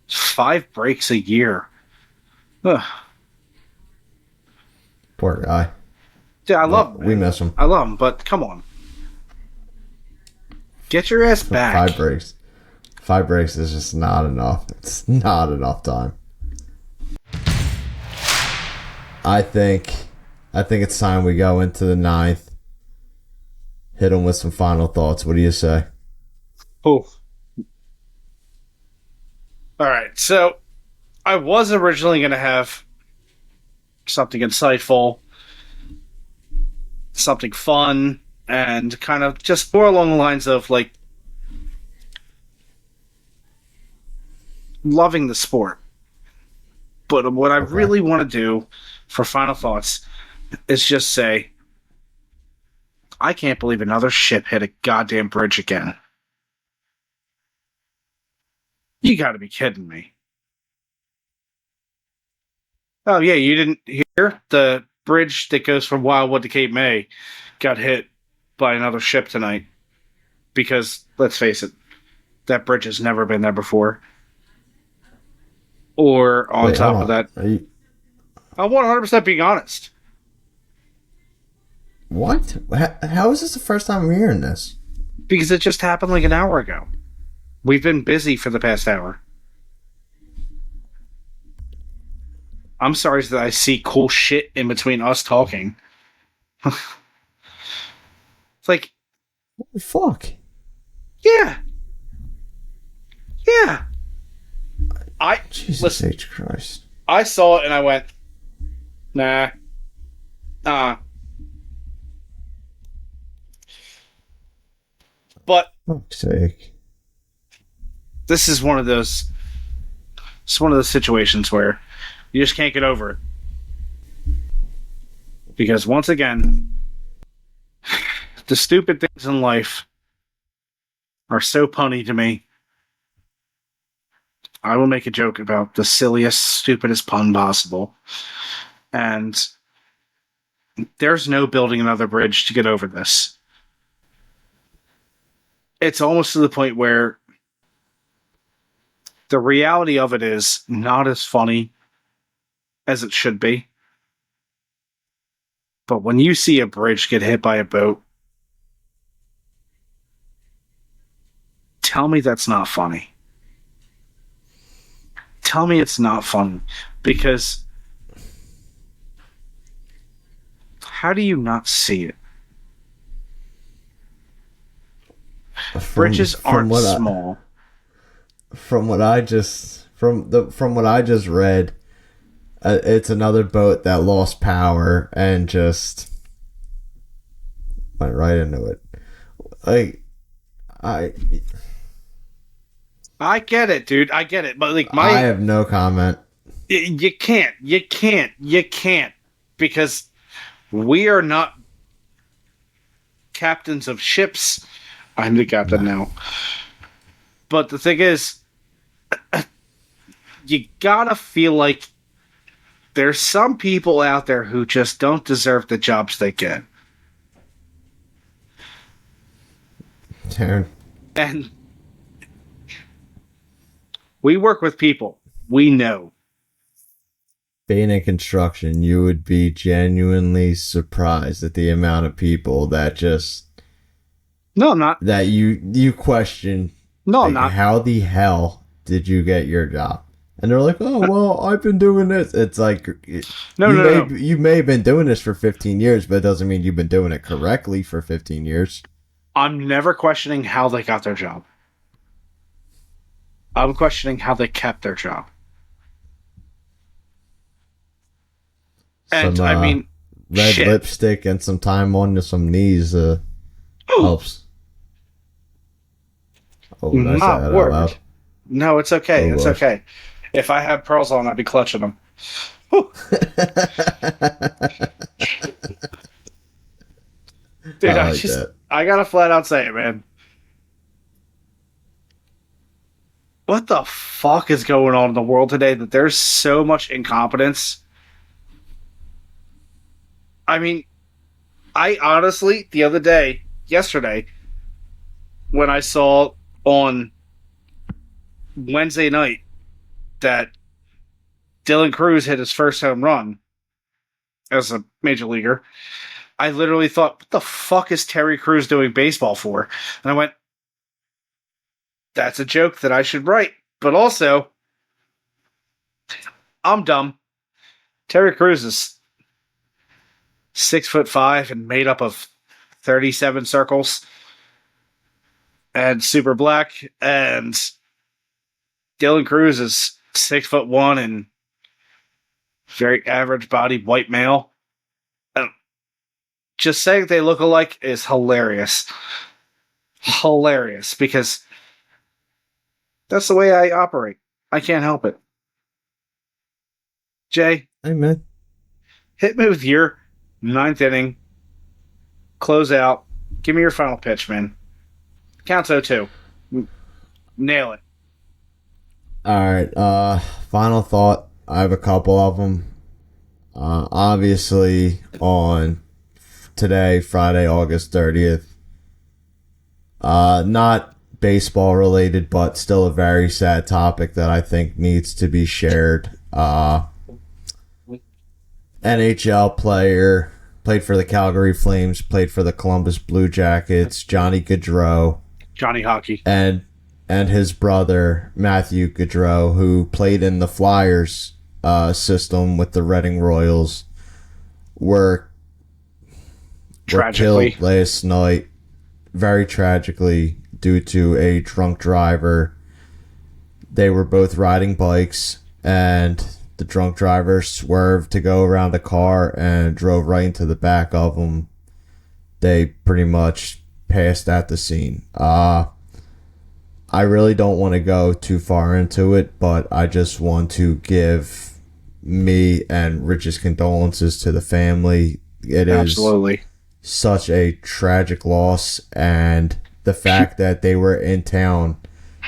5 breaks a year. Ugh. Poor guy. Yeah, I love him. We miss him. I love him, but come on. Get your ass back. 5 breaks. 5 breaks is just not enough. It's not enough time. I think it's time we go into the 9th. Hit him with some final thoughts. What do you say? Oh. All right. So I was originally going to have something insightful, something fun, and kind of just more along the lines of like loving the sport. But what I really want to do for final thoughts is just say, I can't believe another ship hit a goddamn bridge again. You gotta be kidding me. Oh yeah, you didn't hear? The bridge that goes from Wildwood to Cape May got hit by another ship tonight. Because, let's face it, that bridge has never been there before. Or on top of that, I'm 100% being honest. What? How is this the first time I'm hearing this? Because it just happened like an hour ago. We've been busy for the past hour. I'm sorry that I see cool shit in between us talking. It's like... What the fuck? Yeah. Yeah. Jesus H. Christ. I saw it and I went, nah. But Fuck's sake. this is one of those. It's one of those situations where you just can't get over it. Because once again, the stupid things in life are so punny to me. I will make a joke about the silliest, stupidest pun possible. And there's no building another bridge to get over this. It's almost to the point where the reality of it is not as funny as it should be. But when you see a bridge get hit by a boat, tell me that's not funny. Tell me it's not funny. Because how do you not see it? Bridges aren't small. From what I just read, it's another boat that lost power and just went right into it. I get it, dude. I get it, but I have no comment. You can't, because we are not captains of ships. I'm the captain now. But the thing is, you gotta feel like there's some people out there who just don't deserve the jobs they get. Darren. And we work with people. We know. Being in construction, you would be genuinely surprised at the amount of people that just... No, I'm not. That you question... No, I'm not. How the hell did you get your job? And they're like, oh, well, I've been doing this. It's like... No. You may have been doing this for 15 years, but it doesn't mean you've been doing it correctly for 15 years. I'm never questioning how they got their job. I'm questioning how they kept their job. And, some, I mean... red shit. Lipstick and some time on some knees helps. Oh, did I say that out loud? No, it's okay. It's okay. If I had pearls on, I'd be clutching them. Dude, I gotta flat out say it, man. What the fuck is going on in the world today that there's so much incompetence? I mean, I honestly, the other day, yesterday, when I saw on Wednesday night that Dylan Cruz hit his first home run as a major leaguer, I literally thought, what the fuck is Terry Crews doing baseball for? And I went, that's a joke that I should write. But also, I'm dumb. Terry Crews is 6'5" and made up of 37 circles and super black, and Dylan Cruz is 6'1" and very average bodied white male. And just saying they look alike is hilarious. Hilarious, because that's the way I operate. I can't help it. Jay, hey man, hit me with your 9th inning close out. Give me your final pitch, man. Counts 0-2. Nail it. Alright, final thought. I have a couple of them. Obviously, on today, Friday, August 30th, not baseball related, but still a very sad topic that I think needs to be shared. NHL player, played for the Calgary Flames, played for the Columbus Blue Jackets, Johnny Gaudreau. Johnny Hockey. And his brother, Matthew Gaudreau, who played in the Flyers system with the Reading Royals, were killed last night, very tragically, due to a drunk driver they were both riding bikes, and the drunk driver swerved to go around a car and drove right into the back of them. They pretty much passed at the scene. I really don't want to go too far into it, but I just want to give me and Rich's condolences to the family. It Absolutely. is such a tragic loss, and the fact that they were in town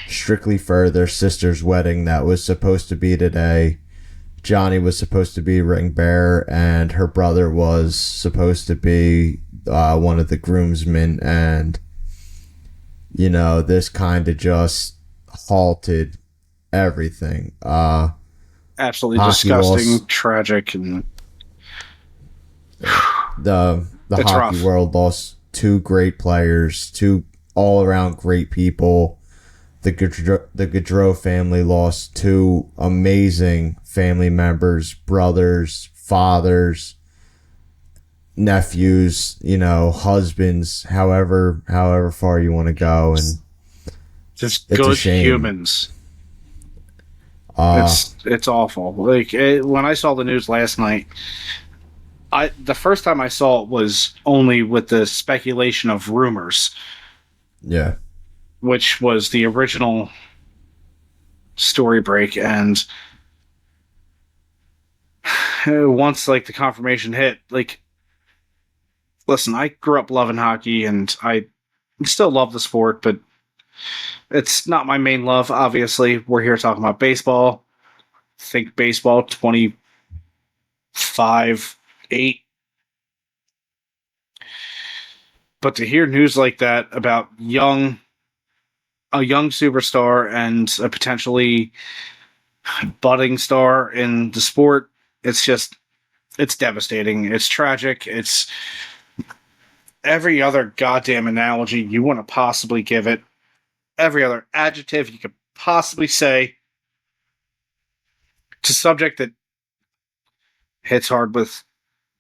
strictly for their sister's wedding that was supposed to be today. Johnny was supposed to be ring bearer, and her brother was supposed to be one of the groomsmen, and this kind of just halted everything. Absolutely disgusting, tragic, and the it's hockey rough. world lost two great players, two all around great people. The Gaudreau family lost two amazing family members, brothers, fathers, nephews, husbands, however far you want to go, and Just it's good a shame. humans. It's awful. When I saw the news last night, the first time I saw it was only with the speculation of rumors. Yeah. Which was the original story break, and once the confirmation hit, listen, I grew up loving hockey, and I still love the sport, but it's not my main love. Obviously, we're here talking about baseball. Think baseball 25-8. But to hear news like that about a young superstar and a potentially budding star in the sport, it's devastating. It's tragic. It's every other goddamn analogy you want to possibly give it, every other adjective you could possibly say. It's a subject that hits hard with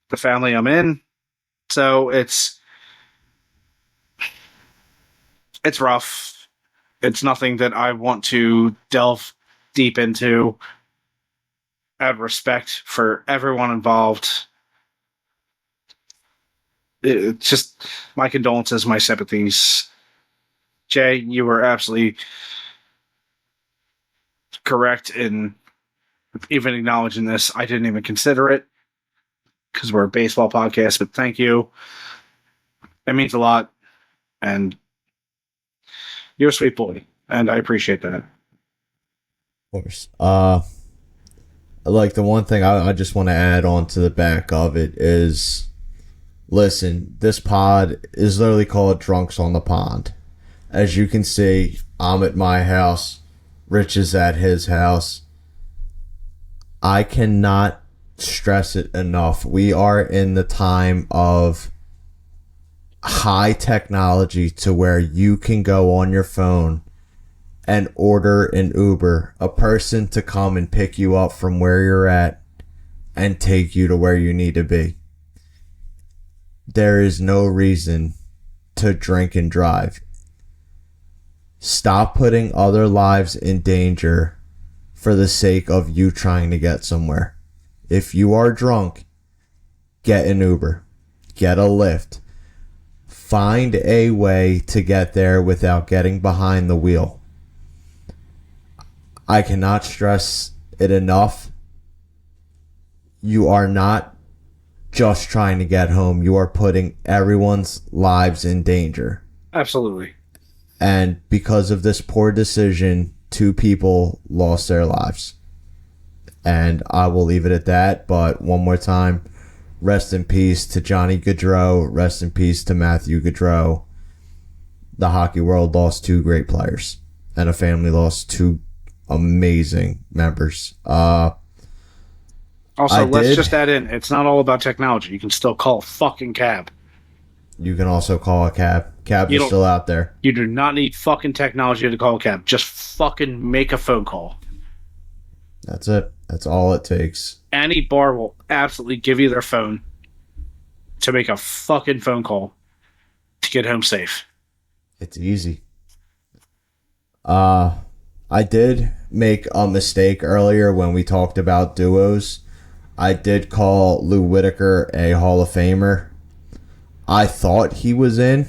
the family I'm in. So it's rough. It's nothing that I want to delve deep into. Out of respect for everyone involved. It's just my condolences, my sympathies. Jay, you were absolutely correct in even acknowledging this. I didn't even consider it because we're a baseball podcast, but thank you. It means a lot. And you're a sweet boy, and I appreciate that. Of course. The one thing I just want to add on to the back of it is, listen, this pod is literally called Drunks on the Pond. As you can see, I'm at my house. Rich is at his house. I cannot stress it enough. We are in the time of high technology to where you can go on your phone and order an Uber, a person to come and pick you up from where you're at and take you to where you need to be. There is no reason to drink and drive. Stop putting other lives in danger for the sake of you trying to get somewhere. If you are drunk, get an Uber, get a Lyft. Find a way to get there without getting behind the wheel. I cannot stress it enough. You are not just trying to get home. You are putting everyone's lives in danger. Absolutely. And because of this poor decision, 2 people lost their lives. And I will leave it at that. But one more time, rest in peace to Johnny Gaudreau. Rest in peace to Matthew Gaudreau. The hockey world lost 2 great players, and a family lost 2 amazing members. Also, let's just add in, it's not all about technology. You can still call a fucking cab. You can also call a cab. Cabs are still out there. You do not need fucking technology to call a cab. Just fucking make a phone call. That's it. That's all it takes. Any bar will absolutely give you their phone to make a fucking phone call to get home safe. It's easy. I did make a mistake earlier when we talked about duos. I did call Lou Whitaker a Hall of Famer. I thought he was in.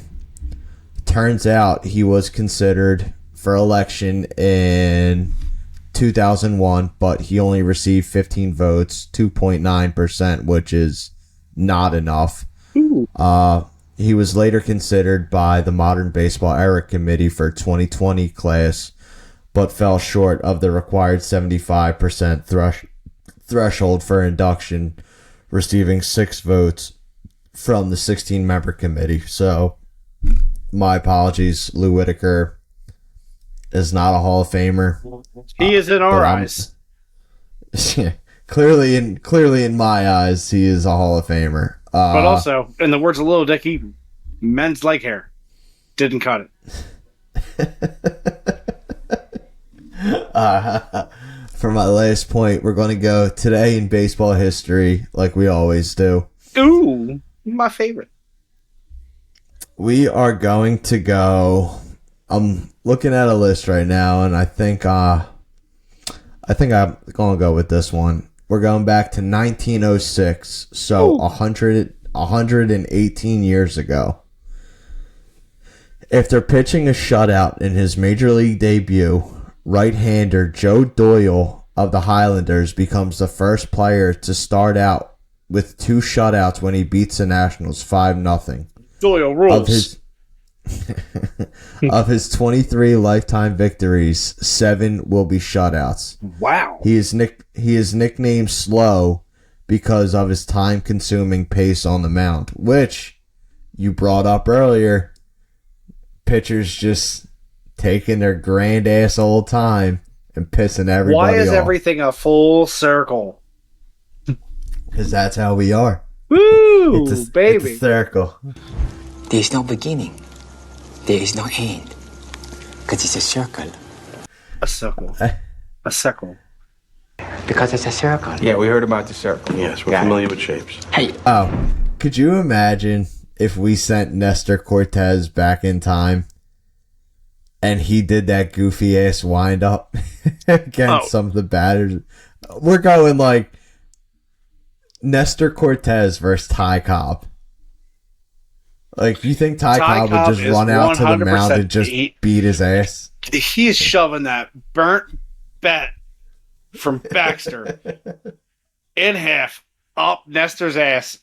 Turns out he was considered for election in 2001, but he only received 15 votes, 2.9%, which is not enough. He was later considered by the Modern Baseball Era Committee for 2020 class, but fell short of the required 75% threshold for induction, receiving 6 votes from the 16-member committee. So, my apologies, Lou Whitaker is not a Hall of Famer. He is in our eyes. Clearly in my eyes, he is a Hall of Famer. But also, in the words of Lil Dicky, men's leg hair didn't cut it. For my last point, we're going to go today in baseball history, like we always do. Ooh, my favorite. We are going to go. I'm looking at a list right now, and I think I'm going to go with this one. We're going back to 1906, so 118 years ago. After pitching a shutout in his major league debut, right-hander Joe Doyle of the Highlanders becomes the first player to start out with 2 shutouts when he beats the Nationals 5-0. Doyle rules. Of his 23 lifetime victories, 7 will be shutouts. Wow. He is nicknamed Slow because of his time-consuming pace on the mound, which you brought up earlier. Pitchers just taking their grand-ass old time and pissing everybody off. Why is everything a full circle? Because that's how we are. Woo, baby. It's a circle. There is no beginning. There is no end. Because it's a circle. A circle. A circle. Because it's a circle. Yeah, we heard about the circle. Yes, we're familiar with shapes. Hey. Oh, could you imagine if we sent Nestor Cortez back in time and he did that goofy ass wind up against some of the batters? We're going like Nestor Cortez versus Ty Cobb. Like, you think Ty Cobb would just run out to the mound and just beat his ass? He's shoving that burnt bat from Baxter in half up Nestor's ass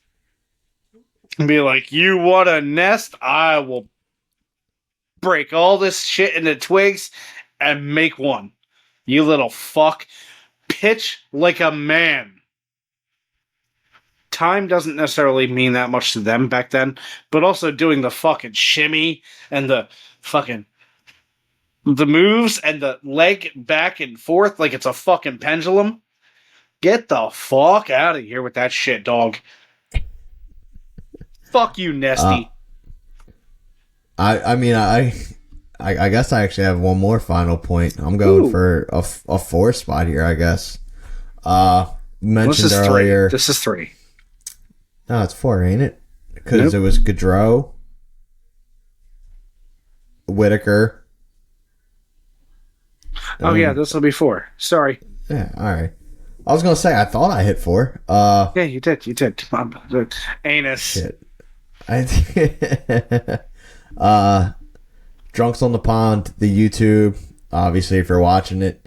and be like, you want a nest? I will break all this shit into twigs and make one. You little fuck. Pitch like a man. Time doesn't necessarily mean that much to them back then, but also doing the fucking shimmy and the moves and the leg back and forth like it's a fucking pendulum. Get the fuck out of here with that shit, dog. Fuck you, Nesty. I guess I actually have one more final point. I'm going for a 4 spot here, I guess. Mentioned earlier. This is 3. No, it's 4, ain't it? Because it was Gaudreau, Whitaker. Oh, yeah, this will be 4. Sorry. Yeah, all right. I was going to say, I thought I hit 4. Yeah, you did. Anus. Shit. Drunks on the Pond, the YouTube, obviously, if you're watching it.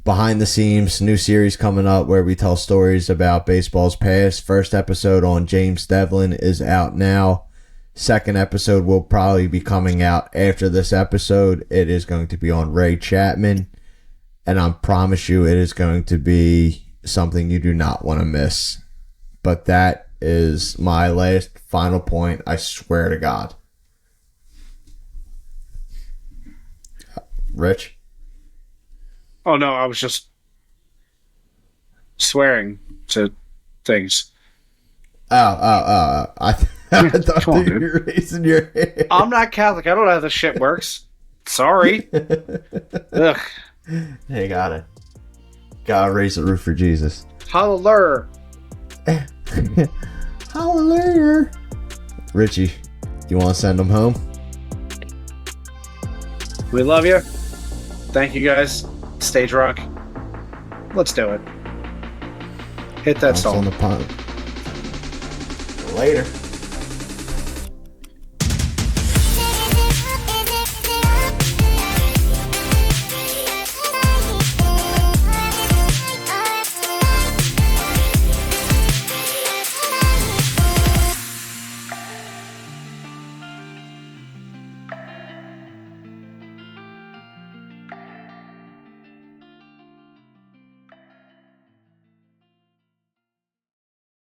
Behind the Scenes, new series coming up where we tell stories about baseball's past. First episode on James Devlin is out now. Second episode will probably be coming out after this episode. It is going to be on Ray Chapman. And I promise you it is going to be something you do not want to miss. But that is my last final point. I swear to God. Rich? Oh, no, I was just swearing to things. I thought you were raising your hand. I'm not Catholic. I don't know how this shit works. Sorry. Ugh. Hey, got it. Gotta raise the roof for Jesus. Hallelujah. Hallelujah. Richie, you want to send them home? We love you. Thank you guys Stage rock. Let's do it. Hit that Bounce song. on the pond. Later.